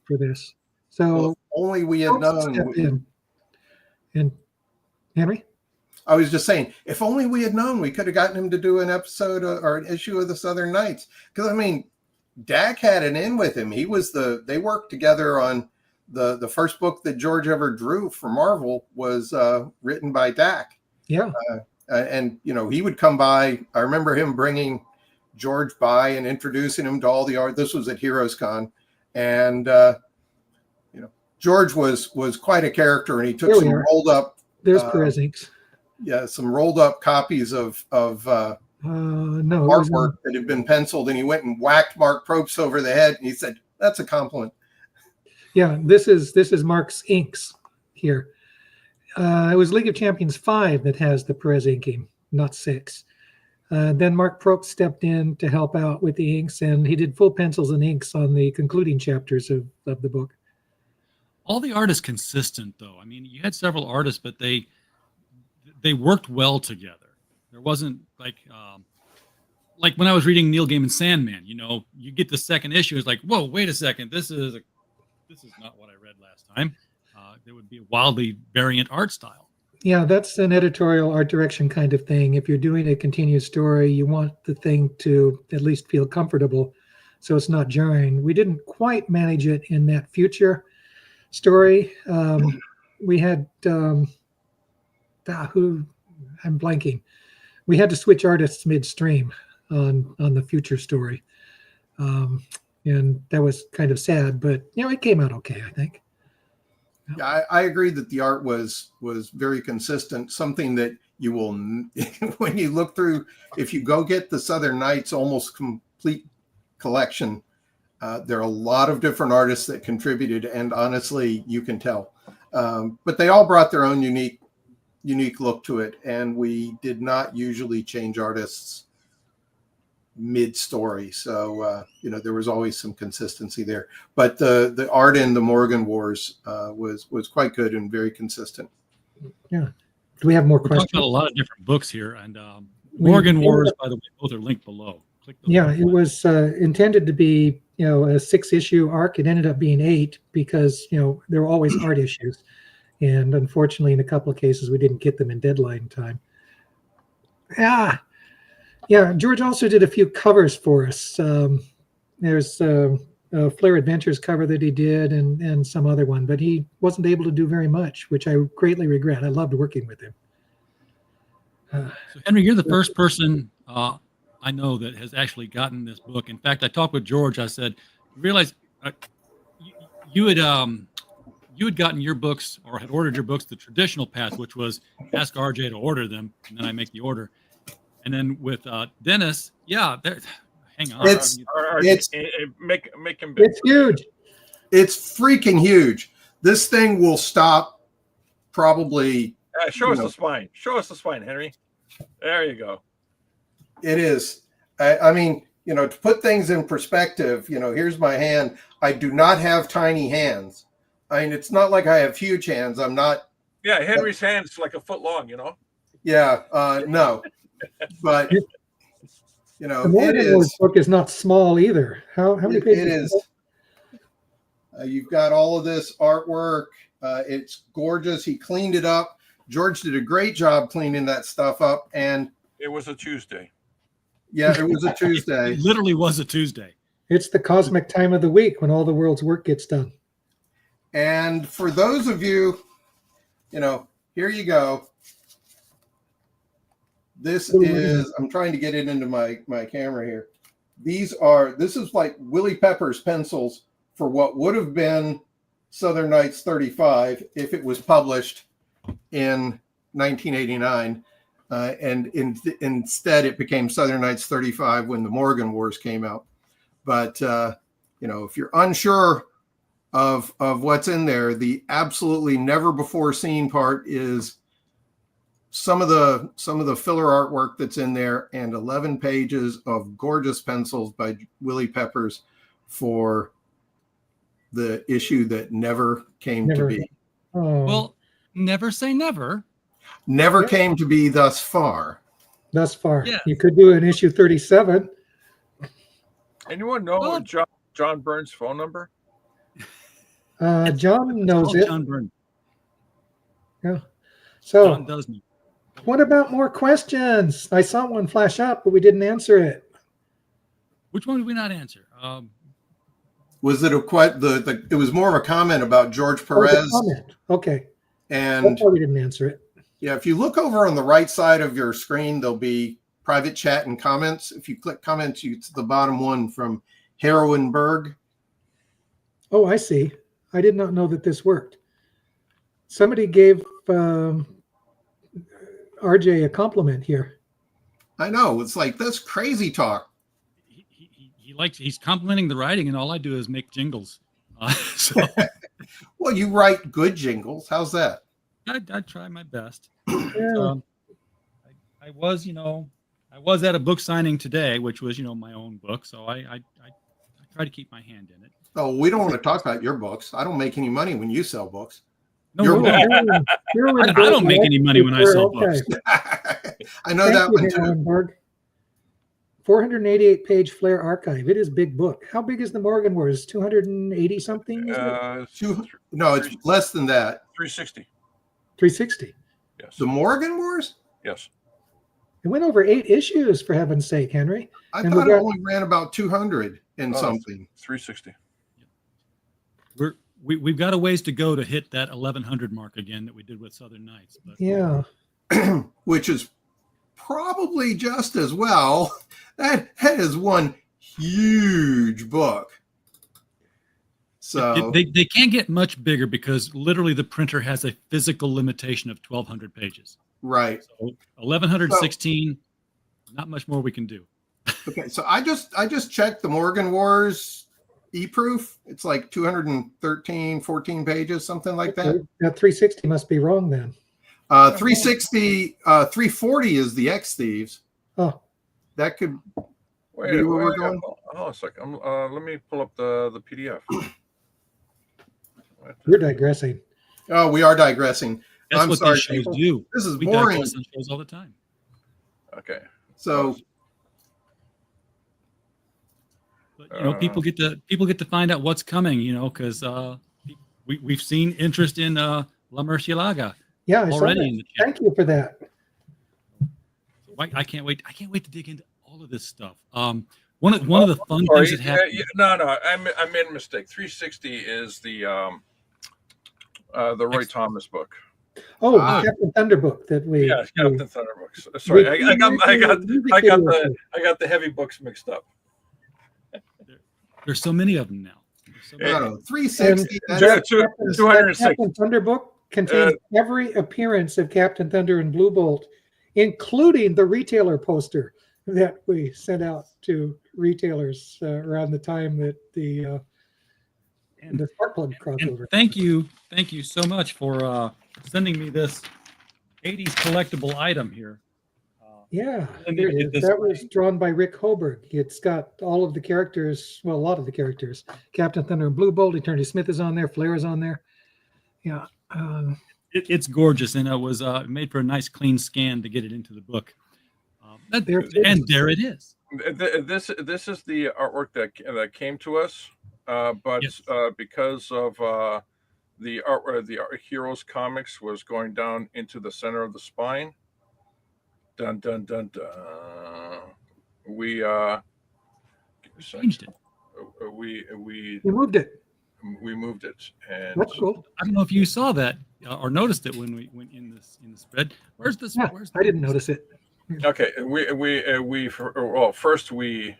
for this. So well, if only we had known. And Henry? I was just saying, if only we had known, we could have gotten him to do an episode or an issue of the Southern Knights. Because, Dak had an in with him. They worked together on the first book that George ever drew for Marvel was written by Dak. Yeah. And he would come by. I remember him bringing George by and introducing him to all the art. This was at Heroes Con. And, George was quite a character, and he took some rolled up. There's Perez inks. Yeah, some rolled up copies of artwork that had been penciled, and he went and whacked Mark Probst over the head, and he said, "That's a compliment." Yeah, this is Mark's inks here. It was League of Champions 5 that has the Perez inking, not 6. Then Mark Probst stepped in to help out with the inks, and he did full pencils and inks on the concluding chapters of the book. All the art is consistent, though. You had several artists, but they worked well together. There wasn't like when I was reading Neil Gaiman's Sandman. You get the second issue, it's like, whoa, wait a second, this is not what I read last time. There would be a wildly variant art style. Yeah, that's an editorial art direction kind of thing. If you're doing a continuous story, you want the thing to at least feel comfortable, so it's not jarring. We didn't quite manage it in that future story. We had I'm blanking. We had to switch artists midstream on the future story, and that was kind of sad. But it came out okay, I think. Yeah, I agree that the art was very consistent. Something that you will, when you look through, if you go get the Southern Knights almost complete collection, there are a lot of different artists that contributed, and honestly, you can tell. But they all brought their own unique look to it, and we did not usually change artists mid-story. So, there was always some consistency there. But the art in the Morrigan Wars was quite good and very consistent. Yeah. Do we have more questions? Talked about a lot of different books here, and Morrigan Wars, by the way, both are linked below. Click those. Yeah, it was intended to be a 6-issue arc. It ended up being 8 because there were always art issues, and unfortunately, in a couple of cases, we didn't get them in deadline time. Yeah. George also did a few covers for us. There's a Flair Adventures cover that he did, and some other one, but he wasn't able to do very much, which I greatly regret. I loved working with him. So Henry, you're the first person I know that has actually gotten this book. In fact, I talked with George. I said, "You realize you had gotten your books or had ordered your books the traditional path, which was ask RJ to order them, and then I make the order. And then with Dennis, hang on, make him big. It's huge. It's freaking huge. This thing will stop probably. Show us the spine. Show us the spine, Henry. There you go. It is. I mean, to put things in perspective, here's my hand. I do not have tiny hands. I mean, it's not like I have huge hands. I'm not. Yeah, Henry's hand's like a foot long, Yeah, no. But, the Morrigan book is not small either. How many pages? It is. You've got all of this artwork. It's gorgeous. He cleaned it up. George did a great job cleaning that stuff up. And it was a Tuesday. Yeah, it was a Tuesday. It literally was a Tuesday. It's the cosmic time of the week when all the world's work gets done. And for those of you, here you go. This is, I'm trying to get it into my camera here. This is like Willie Pepper's pencils for what would have been Southern Nights 35 if it was published in 1989. And instead it became Southern Nights 35 when the Morrigan Wars came out. But, if you're unsure of what's in there, the absolutely never before seen part is some of the filler artwork that's in there, and 11 pages of gorgeous pencils by Willie Peppers for the issue that never came to be. Oh. Well, never say never. Never came to be thus far. Thus far. Yeah. You could do an issue 37. Anyone know John Burns' phone number? John knows it. John Burns. Yeah. So John does know. What about more questions? I saw one flash up, but we didn't answer it. Which one did we not answer? Was it it was more of a comment about George Perez? Okay. And that's why we didn't answer it. Yeah, if you look over on the right side of your screen, there'll be private chat and comments. If you click comments, it's the bottom one from Heroinberg. Oh, I see. I did not know that this worked. Somebody gave RJ a compliment here. I know. It's like, that's crazy talk. He's complimenting the writing, and all I do is make jingles. So Well, you write good jingles. How's that? I try my best. Yeah. I was at a book signing today, which was my own book, so I try to keep my hand in it. Oh, we don't want to talk about your books. I don't make any money when you sell books. No, I don't make any money when I sell books. I know that one too. 488-page Flair archive. It is a big book. How big is the Morrigan Wars? 280 something? No, it's less than that. 360. 360. Yes. The Morrigan Wars? Yes. It went over 8 issues, for heaven's sake, Henry. I thought it only ran about 200 and something. 360. We've got a ways to go to hit that 1100 mark again that we did with Southern Nights. But yeah. Which is probably just as well. That is one huge book. So they can't get much bigger because literally the printer has a physical limitation of 1200 pages. Right. So 1116, not much more we can do. Okay, so I just checked the Morrigan Wars e-proof. It's like 213, 14 pages, something like that. That 360 must be wrong then. 360, 340 is the X Thieves. Oh, that could be where we're going. Hold on a second. Let me pull up the PDF. We're digressing. Oh, we are digressing. That's I'm what sorry, these shows people. do. This is We boring. digress on shows all the time. Okay. So But people get to find out what's coming. Because we've seen interest in La Murcielaga. Yeah, I saw already that. in the chat. Thank you for that. So I can't wait. I can't wait to dig into all of this stuff. One of the fun things that happened. No, I made a mistake. 360 is the Roy Thomas book. Oh, Captain Thunder book that we. Yeah, Captain Thunder books. Sorry, I got the heavy books mixed up. There's so many of them now. No, 360. Yeah, 206. Captain Thunder book contains every appearance of Captain Thunder and Blue Bolt, including the retailer poster that we sent out to retailers around the time that the Sparkplug crossover. Thank you so much for sending me this 80s collectible item here. Yeah, there it is. That was drawn by Rick Hoberg. It's got all of the characters, well, a lot of the characters. Captain Thunder and Blue Bolt, Eternity Smith is on there, Flair is on there. Yeah. It's gorgeous, and it was made for a nice clean scan to get it into the book. And there it is. This is the artwork that came to us, but yes. Because of the Heroes comics was going down into the center of the spine. Dun dun dun dun. We changed it. We moved it. We moved it, and that's cool. I don't know if you saw that or noticed it when we went in the spread. Where's this? Yeah, I didn't notice it. Okay, first we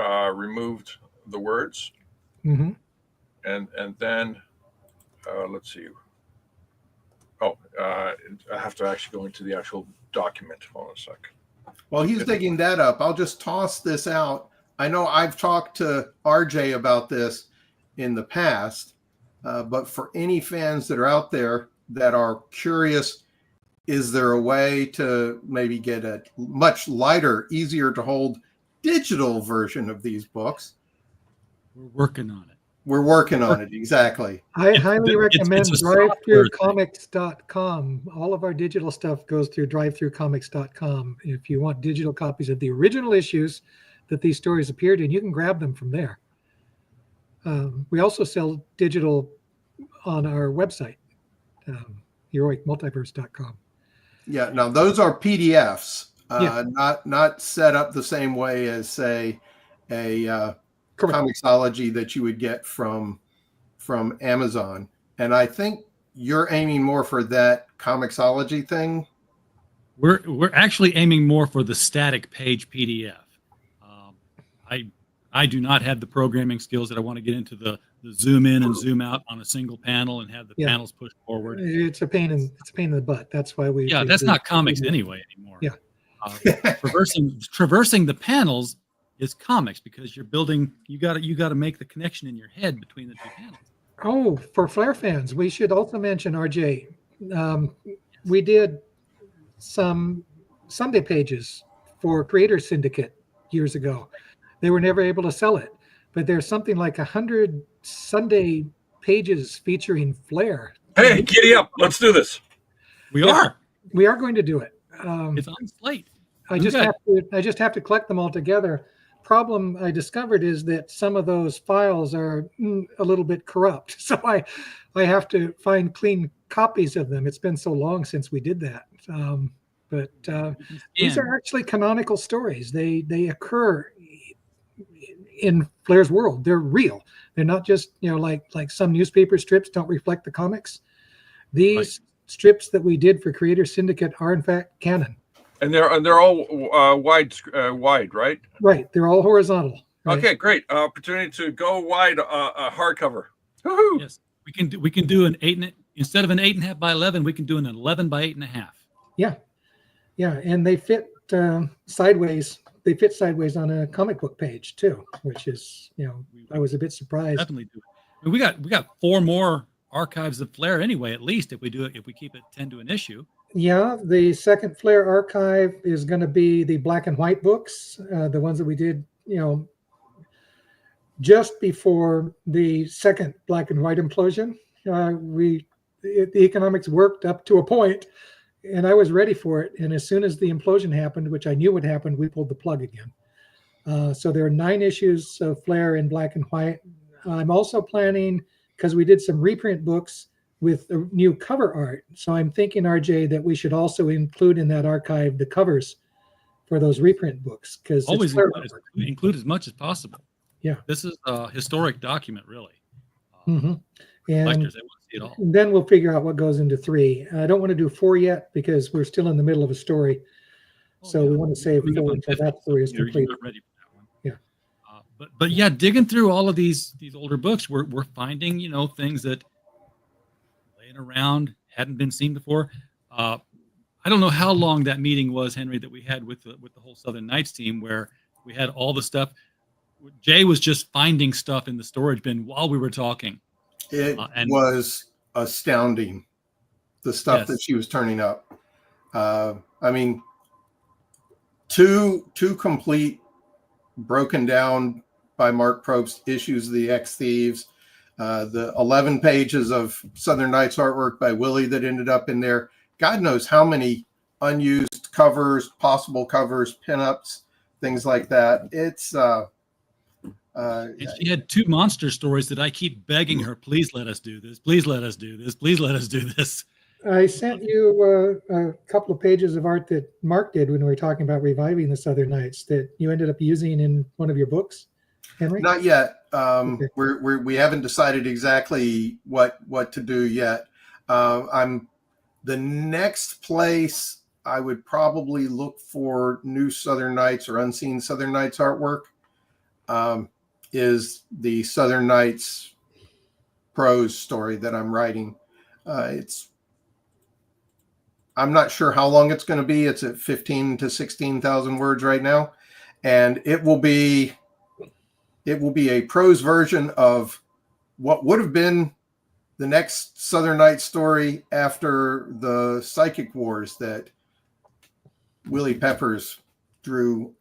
removed the words, mm-hmm. and then let's see. I have to actually go into the actual document. Hold on a sec. While he's digging that up, I'll just toss this out. I know I've talked to RJ about this in the past, but for any fans that are out there that are curious, is there a way to maybe get a much lighter, easier to hold digital version of these books? We're working on it. We're working on it, exactly. I highly recommend drivethroughcomics.com. All of our digital stuff goes through drivethroughcomics.com. If you want digital copies of the original issues that these stories appeared in, you can grab them from there. We also sell digital on our website, heroicmultiverse.com. Yeah, now those are PDFs, not set up the same way as, say, a Comixology that you would get from Amazon. And I think you're aiming more for that Comixology thing. We're actually aiming more for the static page PDF. I do not have the programming skills that I want to get into the zoom in and zoom out on a single panel and have the panels pushed forward. It's a pain in the butt. That's why we. Yeah, that's not comics anyway anymore. Yeah. Traversing the panels is comics because you're building. You got to make the connection in your head between the two panels. Oh, for Flair fans, we should also mention RJ. We did some Sunday pages for Creator Syndicate years ago. They were never able to sell it, but there's something like 100 Sunday pages featuring Flair. Hey, giddy up! Let's do this. We are going to do it. It's on slate. I just have to collect them all together. Problem I discovered is that some of those files are a little bit corrupt, so I have to find clean copies of them. It's been so long since we did that. But these are actually canonical stories. They occur in Flair's world. They're real. They're not just like some newspaper strips don't reflect the comics. These strips that we did for Creator Syndicate are in fact canon. And they're all wide, right? Right. They're all horizontal. Right? Okay, great. Opportunity to go wide hardcover. Woo-hoo! Yes, we can do an 8 instead of an 8.5 by 11. We can do an 11 by 8.5. Yeah, and they fit sideways. They fit sideways on a comic book page too, which is I was a bit surprised. Definitely do it. We got 4 more archives of Flair anyway. At least if we keep it 10 to an issue. Yeah, the second Flair archive is going to be the black and white books, the ones that we did, just before the second black and white implosion. The economics worked up to a point, and I was ready for it. And as soon as the implosion happened, which I knew would happen, we pulled the plug again. So there are 9 issues of Flair in black and white. I'm also planning, because we did some reprint books with a new cover art. So I'm thinking, RJ, that we should also include in that archive the covers for those reprint books, because Always include as much as possible. Yeah. This is a historic document, really. And Collectors, they want to see it all. then we'll figure out what goes into 3. I don't want to do 4 yet because we're still in the middle of a story. So we want to save 4 until that story is complete. You're ready for that one. Yeah. But yeah, digging through all of these older books, we're finding, you know, things that laying around hadn't been seen before. I don't know how long that meeting was, Henry, that we had with the whole Southern Knights team, where we had all the stuff. Jay was just finding stuff in the storage bin while we were talking. It was astounding, the stuff that she was turning up. I mean, two complete, broken down by Mark Probst issues of the Ex-Thieves, the 11 pages of Southern Knights artwork by Willie that ended up in there. God knows how many unused covers, possible covers, pinups, things like that. It's and she had 2 monster stories that I keep begging her, please let us do this, please let us do this, please let us do this. I sent you a couple of pages of art that Mark did when we were talking about reviving the Southern Knights that you ended up using in one of your books, Henry? Not yet. Okay. We haven't decided exactly what to do yet. The next place I would probably look for new Southern Knights or unseen Southern Knights artwork is the Southern Knights prose story that I'm writing. I'm not sure how long it's going to be. It's at 15 to 16,000 words right now, and it will be a prose version of what would have been the next Southern Knights story after the Psychic Wars that Willie Peppers drew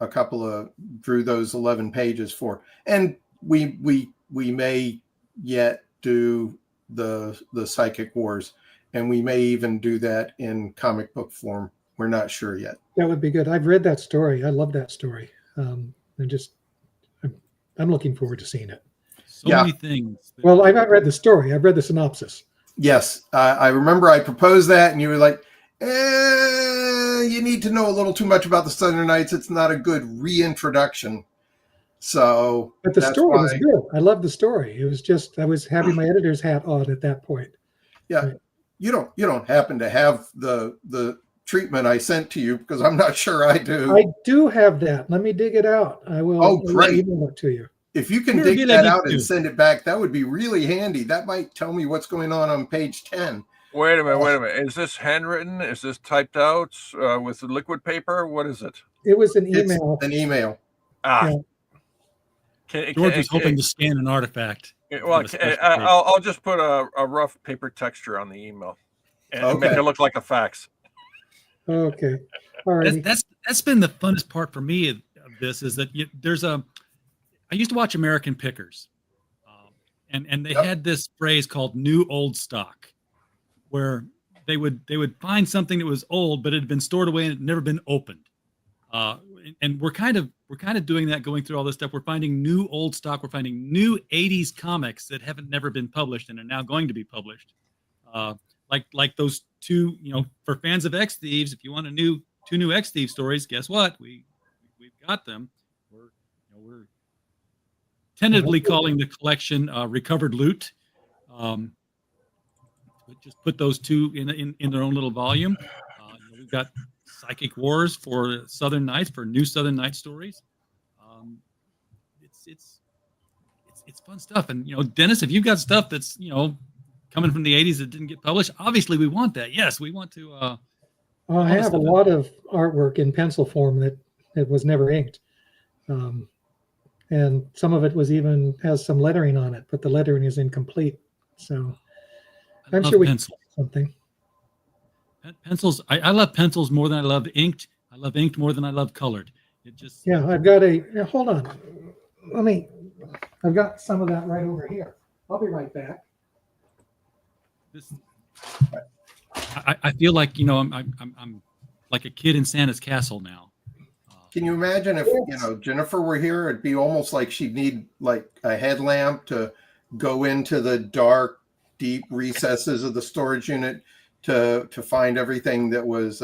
those 11 pages for. And we may yet do the Psychic Wars, and we may even do that in comic book form. We're not sure yet. That would be good. I've read that story. I love that story. I'm looking forward to seeing it. So many things. Well, I've not read the story. I've read the synopsis. Yes. I remember I proposed that, and you were like, you need to know a little too much about the Southern Knights. It's not a good reintroduction. So, but the story was good. I love the story. It was just, I was having my editor's hat on at that point. Yeah. Right. You don't happen to have the treatment I sent to you, because I'm not sure I do. I do have that. Let me dig it out. I will. Oh, great. Email it to you. If you can dig that out and send it back, that would be really handy. That might tell me what's going on page 10. Wait a minute. Is this handwritten? Is this typed out with liquid paper? What is it? It was an email. It's an email. Ah. Yeah. George was hoping to scan an artifact. Well, I'll just put a rough paper texture on the email and make it look like a fax. Okay. All right. That's been the funnest part for me of this, is that I used to watch American Pickers, and they had this phrase called "new old stock," where they would find something that was old, but it had been stored away and it had never been opened. And we're kind of doing that, going through all this stuff. We're finding new old stock. We're finding new 80s comics that never been published and are now going to be published. Like those 2, for fans of Ex-Thieves, if you want 2 new Ex-Thieves stories, guess what? We've got them. We're tentatively calling the collection Recovered Loot. Just put those 2 in their own little volume. We've got Psychic Wars for Southern Knights, for new Southern Knights stories. It's fun stuff. And Dennis, if you've got stuff that's coming from the 80s that didn't get published, obviously we want that. Yes, we want to. I have a lot of artwork in pencil form that was never inked, and some of it has some lettering on it, but the lettering is incomplete. So I'm sure we can do something. Pencils. I love pencils more than I love inked. I love inked more than I love colored. Yeah, I've got hold on. I've got some of that right over here. I'll be right back. I feel like I'm like a kid in Santa's castle now. Can you imagine if Jennifer were here? It'd be almost like she'd need like a headlamp to go into the dark, deep recesses of the storage unit to find everything that was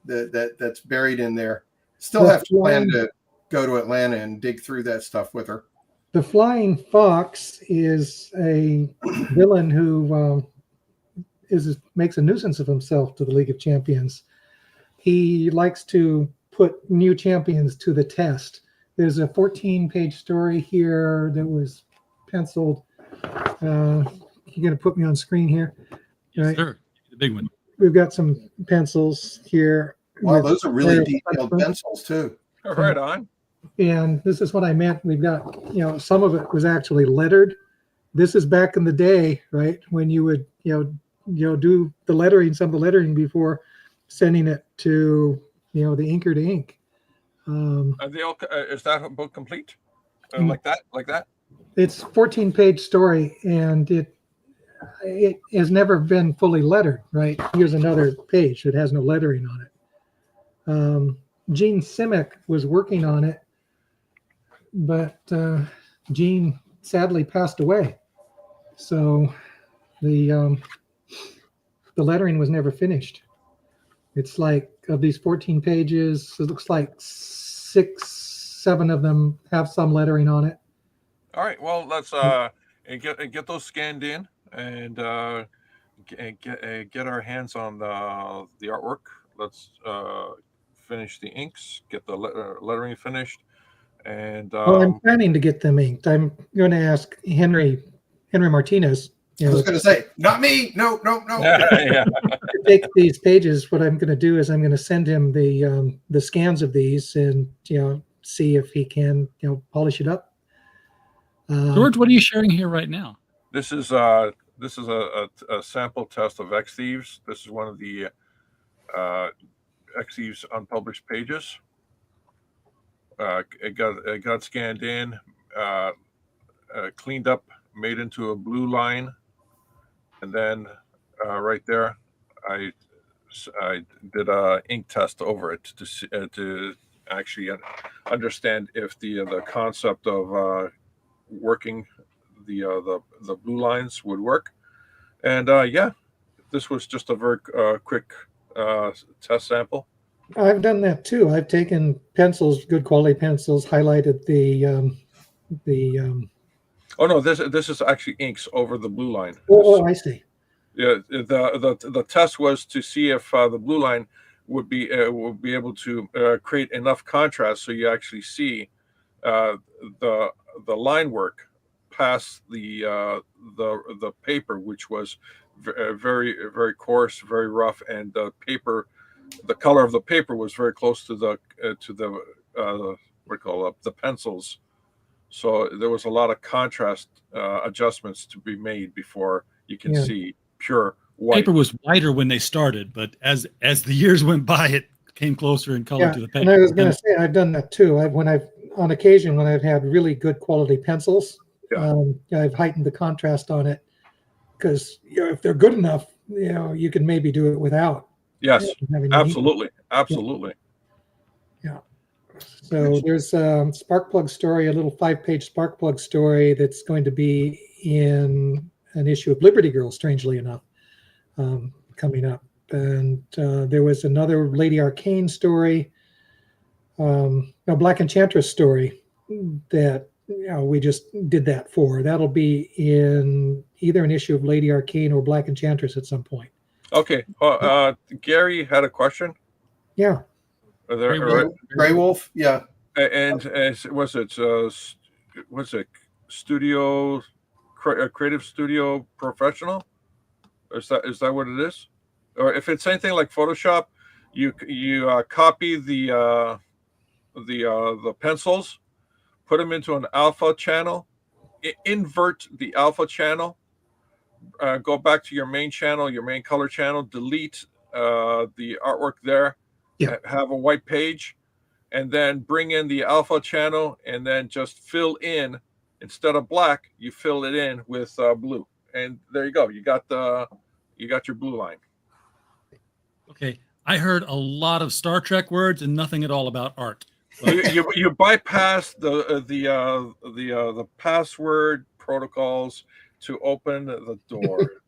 that's buried in there. Still have to plan to go to Atlanta and dig through that stuff with her. The Flying Fox is a villain who makes a nuisance of himself to the League of Champions. He likes to put new champions to the test. There's a 14-page story here that was penciled. You're going to put me on screen here? Yes, right? sir. The big one. We've got some pencils here. Wow, those are really detailed pencils too. Right on. And this is what I meant. We've got, some of it was actually lettered. This is back in the day, right? When you would, do the lettering, some of the lettering before sending it to, the inker to ink. Are they all, is that book complete? Like that? It's 14-page story, and it has never been fully lettered, right? Here's another page that has no lettering on it. Gene Simic was working on it, but Gene sadly passed away. So the lettering was never finished. It's like, of these 14 pages, it looks like 6-7 of them have some lettering on it. All right. Well, let's get those scanned in and get our hands on the artwork. Let's finish the inks, get the lettering finished, and well, I'm planning to get them inked. I'm going to ask Henry Martinez. I was going to say, not me. No. Yeah. To take these pages, what I'm going to do is I'm going to send him the scans of these and see if he can polish it up. George, what are you sharing here right now? This is a sample test of X Thieves. This is one of the X Thieves unpublished pages. It got scanned in, cleaned up, made into a blue line, and then right there, I did a ink test over it to actually understand if the concept of working the blue lines would work. And this was just a very quick test sample. I've done that too. I've taken pencils, good quality pencils, highlighted the Oh no, this is actually inks over the blue line. Oh, I see. Yeah, the test was to see if the blue line would be able to create enough contrast so you actually see the line work past the paper, which was very, very coarse, very rough, and the color of the paper was very close to the what do you call it, the pencils. So there was a lot of contrast adjustments to be made before you can see pure white. Paper was whiter when they started, but as the years went by, it came closer in color to the paper. And I was going to say, I've done that too. On occasion, when I've had really good quality pencils, I've heightened the contrast on it because if they're good enough, you can maybe do it without. Yes, absolutely. Yeah. So there's a Sparkplug story, a little 5-page Sparkplug story that's going to be in an issue of Liberty Girl, strangely enough, coming up. And there was another Lady Arcane story, a Black Enchantress story that we just did that for. That'll be in either an issue of Lady Arcane or Black Enchantress at some point. Okay. Gary had a question. Yeah. Grey Wolf, yeah. And was it studio, creative studio professional? Is that what it is? Or if it's anything like Photoshop, you copy the pencils, put them into an alpha channel, invert the alpha channel, go back to your main channel, your main color channel, delete the artwork there. Yeah. Have a white page, and then bring in the alpha channel, and then just fill in, instead of black, you fill it in with blue, and there you go. You got your blue line. Okay, I heard a lot of Star Trek words and nothing at all about art. You bypass the password protocols to open the door.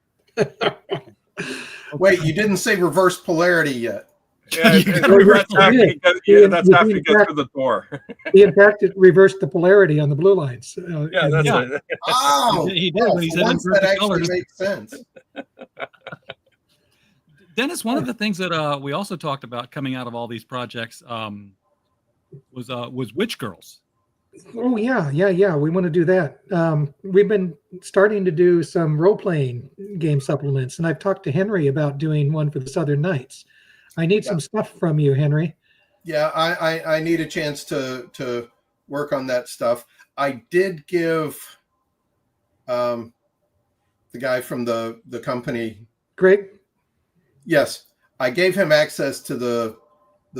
Wait, you didn't say reverse polarity yet. Yeah, You gotta reverse that's after you get through the door. He in fact reversed the polarity on the blue lines. Yeah, that's Yeah. it. Oh, He did when he for said once invert that the actually colors. makes sense. Dennis, one of the things that we also talked about coming out of all these projects was Witch Girls. Oh yeah. We want to do that. We've been starting to do some role-playing game supplements, and I've talked to Henry about doing one for the Southern Knights. I need some stuff from you, Henry. Yeah, I need a chance to work on that stuff. I did give the guy from the company, Greg? yes, I gave him access to the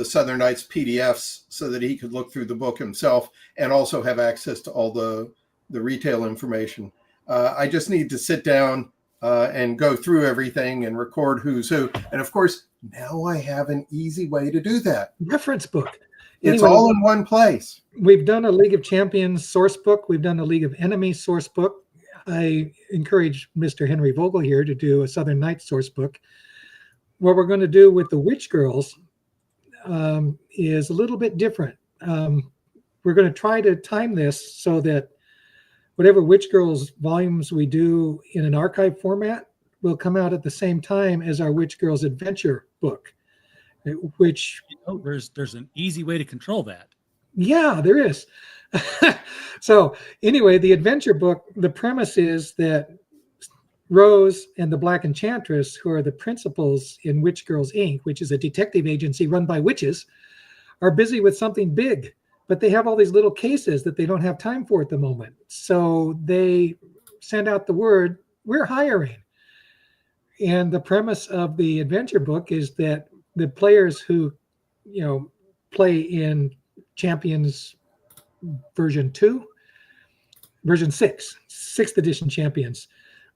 Southern Knights PDFs so that he could look through the book himself and also have access to all the retail information. I just need to sit down and go through everything and record who's who. And of course, now I have an easy way to do that. Reference book. It's Anyway, all in one place. We've done a League of Champions source book. We've done a League of Enemies source book. I encourage Mr. Henry Vogel here to do a Southern Knights source book. What we're going to do with the Witch Girls is a little bit different. We're going to try to time this so that whatever Witch Girls volumes we do in an archive format will come out at the same time as our Witch Girls Adventure book, which... There's an easy way to control that. Yeah, there is. So anyway, the adventure book, the premise is that Rose and the Black Enchantress, who are the principals in Witch Girls Inc., which is a detective agency run by witches, are busy with something big, but they have all these little cases that they don't have time for at the moment. So they send out the word, we're hiring. And the premise of the adventure book is that the players who, play in Champions version 2, version 6, 6th edition Champions,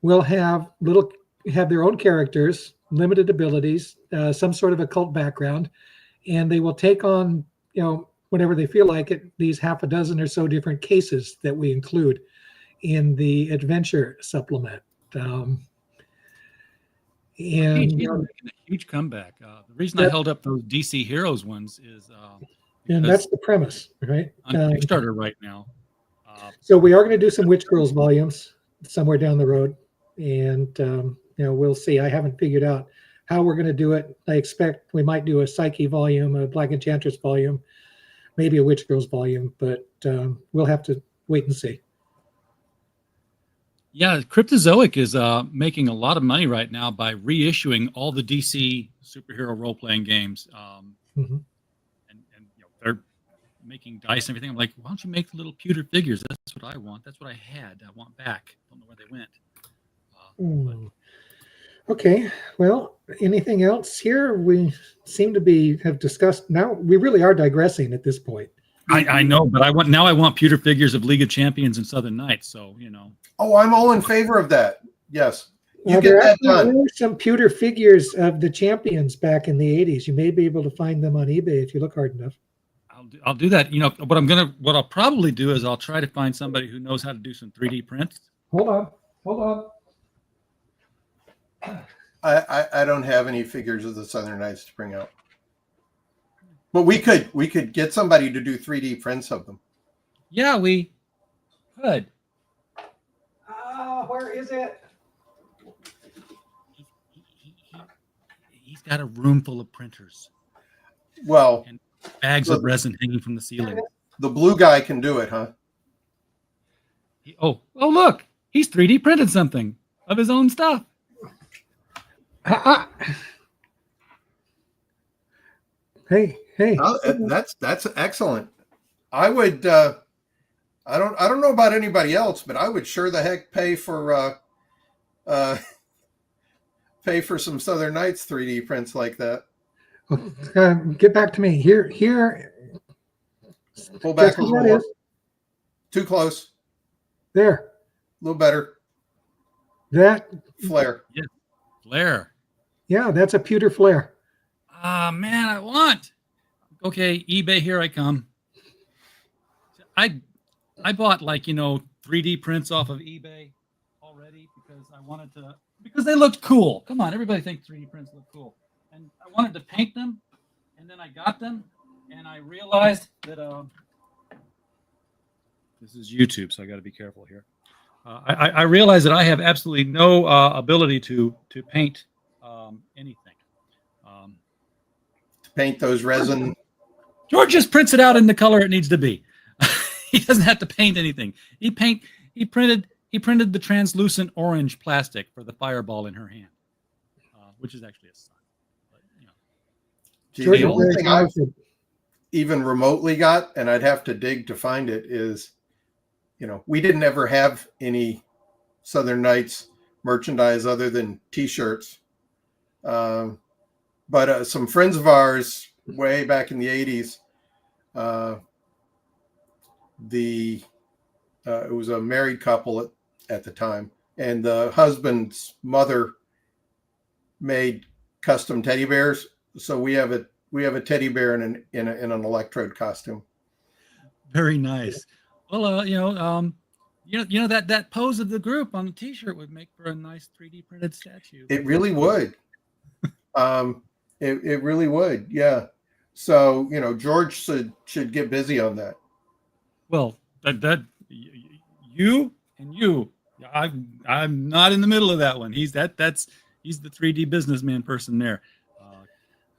will have their own characters, limited abilities, some sort of occult background, and they will take on, whenever they feel like it, these half a dozen or so different cases that we include in the adventure supplement. He's making a huge comeback. The reason I held up those DC Heroes ones is and that's the premise, right? On Kickstarter right now. So we are going to do some Witch Girls volumes somewhere down the road, and we'll see. I haven't figured out how we're going to do it. I expect we might do a Psyche volume, a Black Enchantress volume, maybe a Witch Girls volume, but we'll have to wait and see. Yeah, Cryptozoic is making a lot of money right now by reissuing all the DC superhero role-playing games. And they're making dice and everything. I'm like, why don't you make the little pewter figures? That's what I want. That's what I had. I want back. Don't know where they went. Okay. Well, anything else here? We seem to have discussed. Now we really are digressing at this point. I know, but I want pewter figures of League of Champions and Southern Knights. So Oh, I'm all in favor of that. Yes, you get that done. There were some pewter figures of the champions back in the 80s. You may be able to find them on eBay if you look hard enough. I'll do that. What I'll probably do is I'll try to find somebody who knows how to do some 3D prints. Hold on. I don't have any figures of the Southern Knights to bring out. But we could get somebody to do 3D prints of them. Yeah, we could. Where is it? He's got a room full of printers. Well, and bags of resin hanging from the ceiling. The blue guy can do it, huh? Oh, look, he's 3D printed something of his own stuff. Hey. Oh, that's excellent. I would. I don't know about anybody else, but I would sure the heck pay for some Southern Knights 3D prints like that. Get back to me here. Pull back a little more. Too close. There. A little better. That flare. Yeah, flare. Yeah, that's a pewter flare. Man, I want. Okay, eBay, here I come. I bought 3D prints off of eBay already because they looked cool. Come on, everybody thinks 3D prints look cool. And I wanted to paint them, and then I got them, and I realized that this is YouTube, so I got to be careful here. I realized that I have absolutely no ability to paint anything. To paint those resin. George just prints it out in the color it needs to be. He doesn't have to paint anything. He printed the translucent orange plastic for the fireball in her hand, which is actually a sun. But, Gee, the only thing I've even remotely got, and I'd have to dig to find it, is we didn't ever have any Southern Nights merchandise other than T-shirts. But some friends of ours way back in the 80s, it was a married couple at the time, and the husband's mother made custom teddy bears. So we have a teddy bear in an electrode costume. Very nice. Well, that pose of the group on the T-shirt would make for a nice 3D printed statue. It really would. It really would. Yeah. So George should get busy on that. Well, you and you, I'm not in the middle of that one. He's the 3D businessman person there.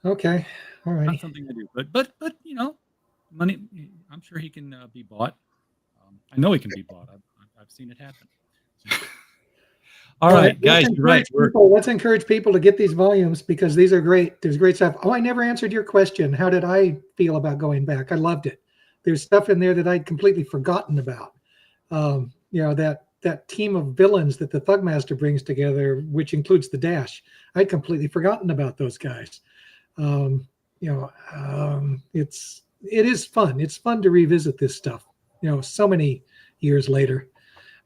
Okay, all right. Not something I do, but money. I'm sure he can be bought. I know he can be bought. I've seen it happen. All right, guys, you're right. Let's encourage people to get these volumes because these are great. There's great stuff. Oh, I never answered your question. How did I feel about going back? I loved it. There's stuff in there that I'd completely forgotten about. That team of villains that the Thugmaster brings together, which includes the Dash. I'd completely forgotten about those guys. It is fun. It's fun to revisit this stuff. So many years later.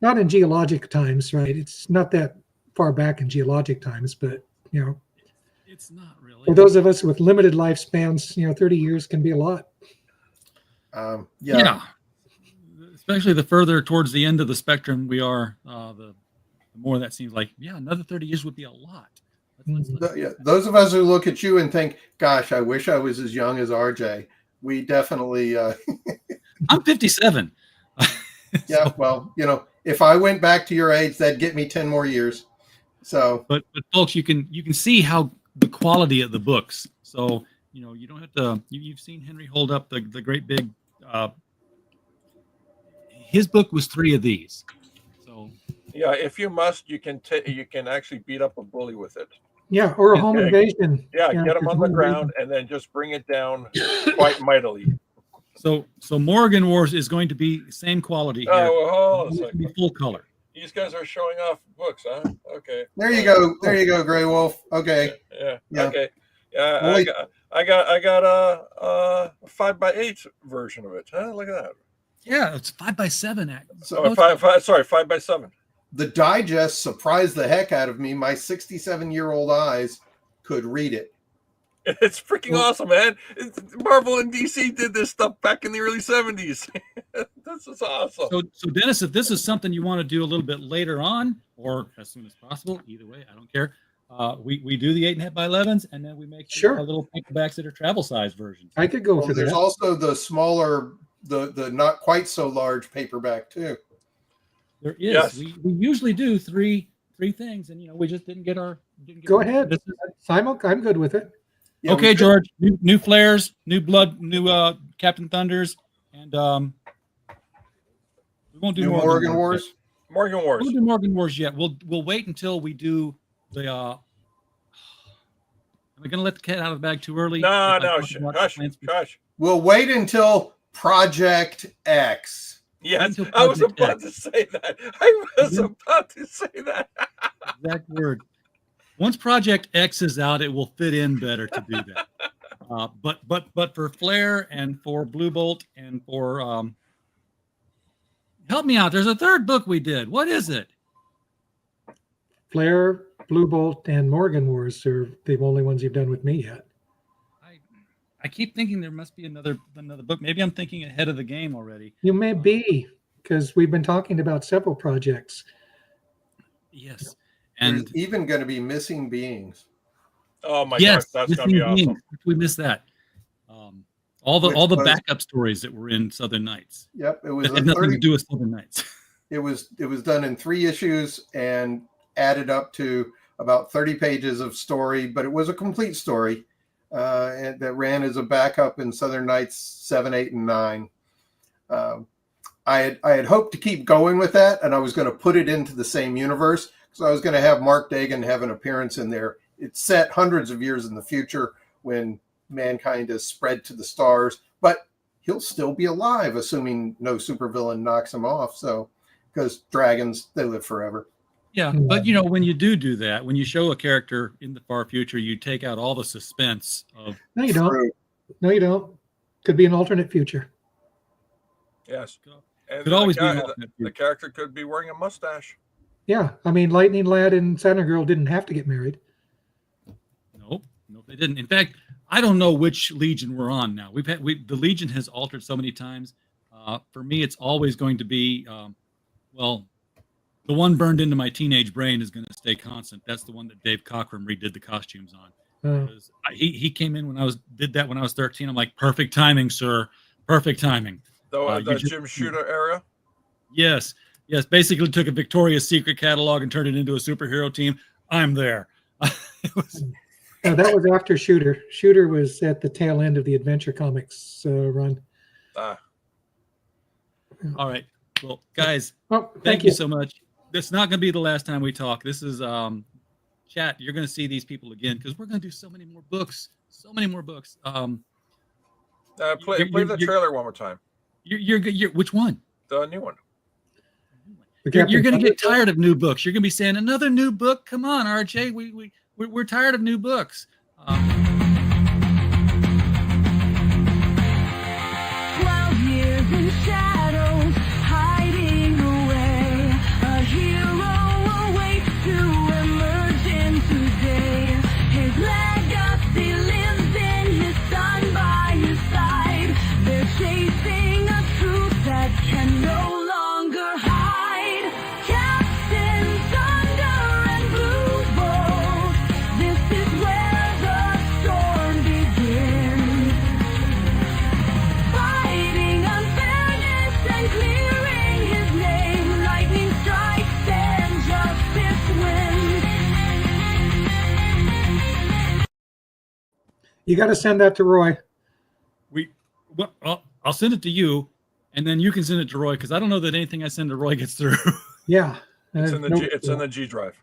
Not in geologic times, right? It's not that far back in geologic times, but it's not really. For those of us with limited lifespans, 30 years can be a lot. Yeah. Especially the further towards the end of the spectrum we are, the more that seems like, another 30 years would be a lot. Those of us who look at you and think, gosh, I wish I was as young as RJ. We definitely. I'm 57. Yeah, well, if I went back to your age, that'd get me 10 more years. So, but folks, you can see how the quality of the books. So you don't have to. You've seen Henry hold up the great big. His book was 3 of these. So yeah, if you must, you can actually beat up a bully with it. Yeah, or a home invasion. Yeah, get them on the ground and then just bring it down quite mightily. So Morrigan Wars is going to be same quality here. Oh, hold on a second. Be full color. These guys are showing off books, huh? Okay. There you go. There you go, Gray Wolf. Okay. Yeah. Okay. Yeah, I got a 5x8 version of it. Huh? Look at that. Yeah, it's 5x7. So 5x7. The digest surprised the heck out of me. My 67-year-old eyes could read it. It's freaking awesome, man. Marvel and DC did this stuff back in the early 70s. This is awesome. So Dennis, if this is something you want to do a little bit later on or as soon as possible, either way, I don't care. We do the 8.5 by 11s, and then we make little paperbacks that are travel size versions. I could go for that. There's also the smaller, the not quite so large paperback too. There is. Yes. We usually do three things, and we just didn't get our. Go ahead, Simon. I'm good with it. Yeah, okay, George. New flares, new blood, new Captain Thunders, and we won't do Morrigan Wars. Morrigan Wars. We won't do Morrigan Wars yet. We'll wait until we do the. Am I going to let the cat out of the bag too early? No, gosh. We'll wait until Project X. Yes, I was about to say that. Exact word. Once Project X is out, it will fit in better to do that. But for Flare and for Blue Bolt and for help me out. There's a third book we did. What is it? Flare, Blue Bolt, and Morrigan Wars are the only ones you've done with me yet. I keep thinking there must be another book. Maybe I'm thinking ahead of the game already. You may be, because we've been talking about several projects. Yes. And And there's even going to be Missing Beings. Oh my yes, gosh, that's gonna be awesome. We missed that. All the backup stories that were in Southern Nights. Yep, it was It had nothing to do with Southern Nights. It was done in 3 issues and added up to about 30 pages of story, but it was a complete story and that ran as a backup in Southern Nights 7, 8, and 9. I had hoped to keep going with that, and I was going to put it into the same universe. So I was going to have Mark Dagan have an appearance in there. It's set hundreds of years in the future when mankind has spread to the stars, but he'll still be alive, assuming no supervillain knocks him off. So, because dragons, they live forever. Yeah, but when you do that, when you show a character in the far future, you take out all the suspense of. No, you don't. No, you don't. Could be an alternate future. Yes. And could always be an alternate the character could be wearing a mustache. Yeah, I mean, Lightning Lad and Saturn Girl didn't have to get married. Nope, they didn't. In fact, I don't know which Legion we're on now. The Legion has altered so many times. For me, it's always going to be, the one burned into my teenage brain is going to stay constant. That's the one that Dave Cockrum redid the costumes on. He came in when I was 13. I'm like, perfect timing, sir. Perfect timing. The Jim Shooter era? Yes. Basically took a Victoria's Secret catalog and turned it into a superhero team. I'm there. No, that was after Shooter. Shooter was at the tail end of the Adventure Comics run. All right. Well, guys, thank you so much. It's not going to be the last time we talk. This is chat. You're going to see these people again because we're going to do so many more books. Play the trailer one more time. You're which one? The new one. You're going to get tired of new books. You're going to be saying another new book. Come on, RJ. We're tired of new books. 12 years in shadows, hiding away. A hero awaits to emerge into day. His legacy lives in his son by his side. They're chasing a truth that can no longer hide. Captain Thunder and Blue Bolt, this is where the storm begins. Fighting unfairness and clearing his name. Lightning strikes and justice wins. You got to send that to Roy. I'll send it to you, and then you can send it to Roy because I don't know that anything I send to Roy gets through. Yeah, It's in the G drive.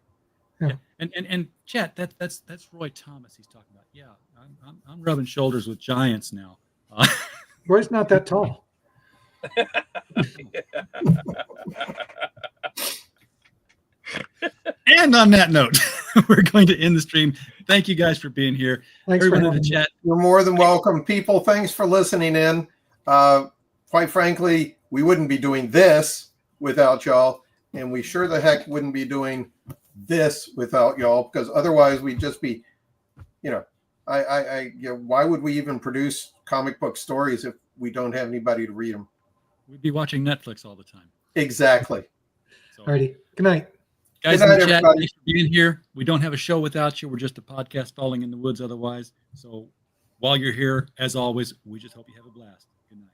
Yeah. And chat, that's Roy Thomas he's talking about. Yeah, I'm rubbing shoulders with giants now. Roy's not that tall. And on that note, we're going to end the stream. Thank you guys for being here. Thanks Everyone for in the chat. You're more than welcome, people. Thanks for listening in. Quite frankly, we wouldn't be doing this without y'all, and we sure the heck wouldn't be doing this without y'all, because otherwise we'd just be, why would we even produce comic book stories if we don't have anybody to read them? We'd be watching Netflix all the time. Exactly. So, Alrighty. Good night. Guys Good night, in the chat, everybody. thanks for being here. We don't have a show without you. We're just a podcast falling in the woods otherwise. So while you're here, as always, we just hope you have a blast. Good night.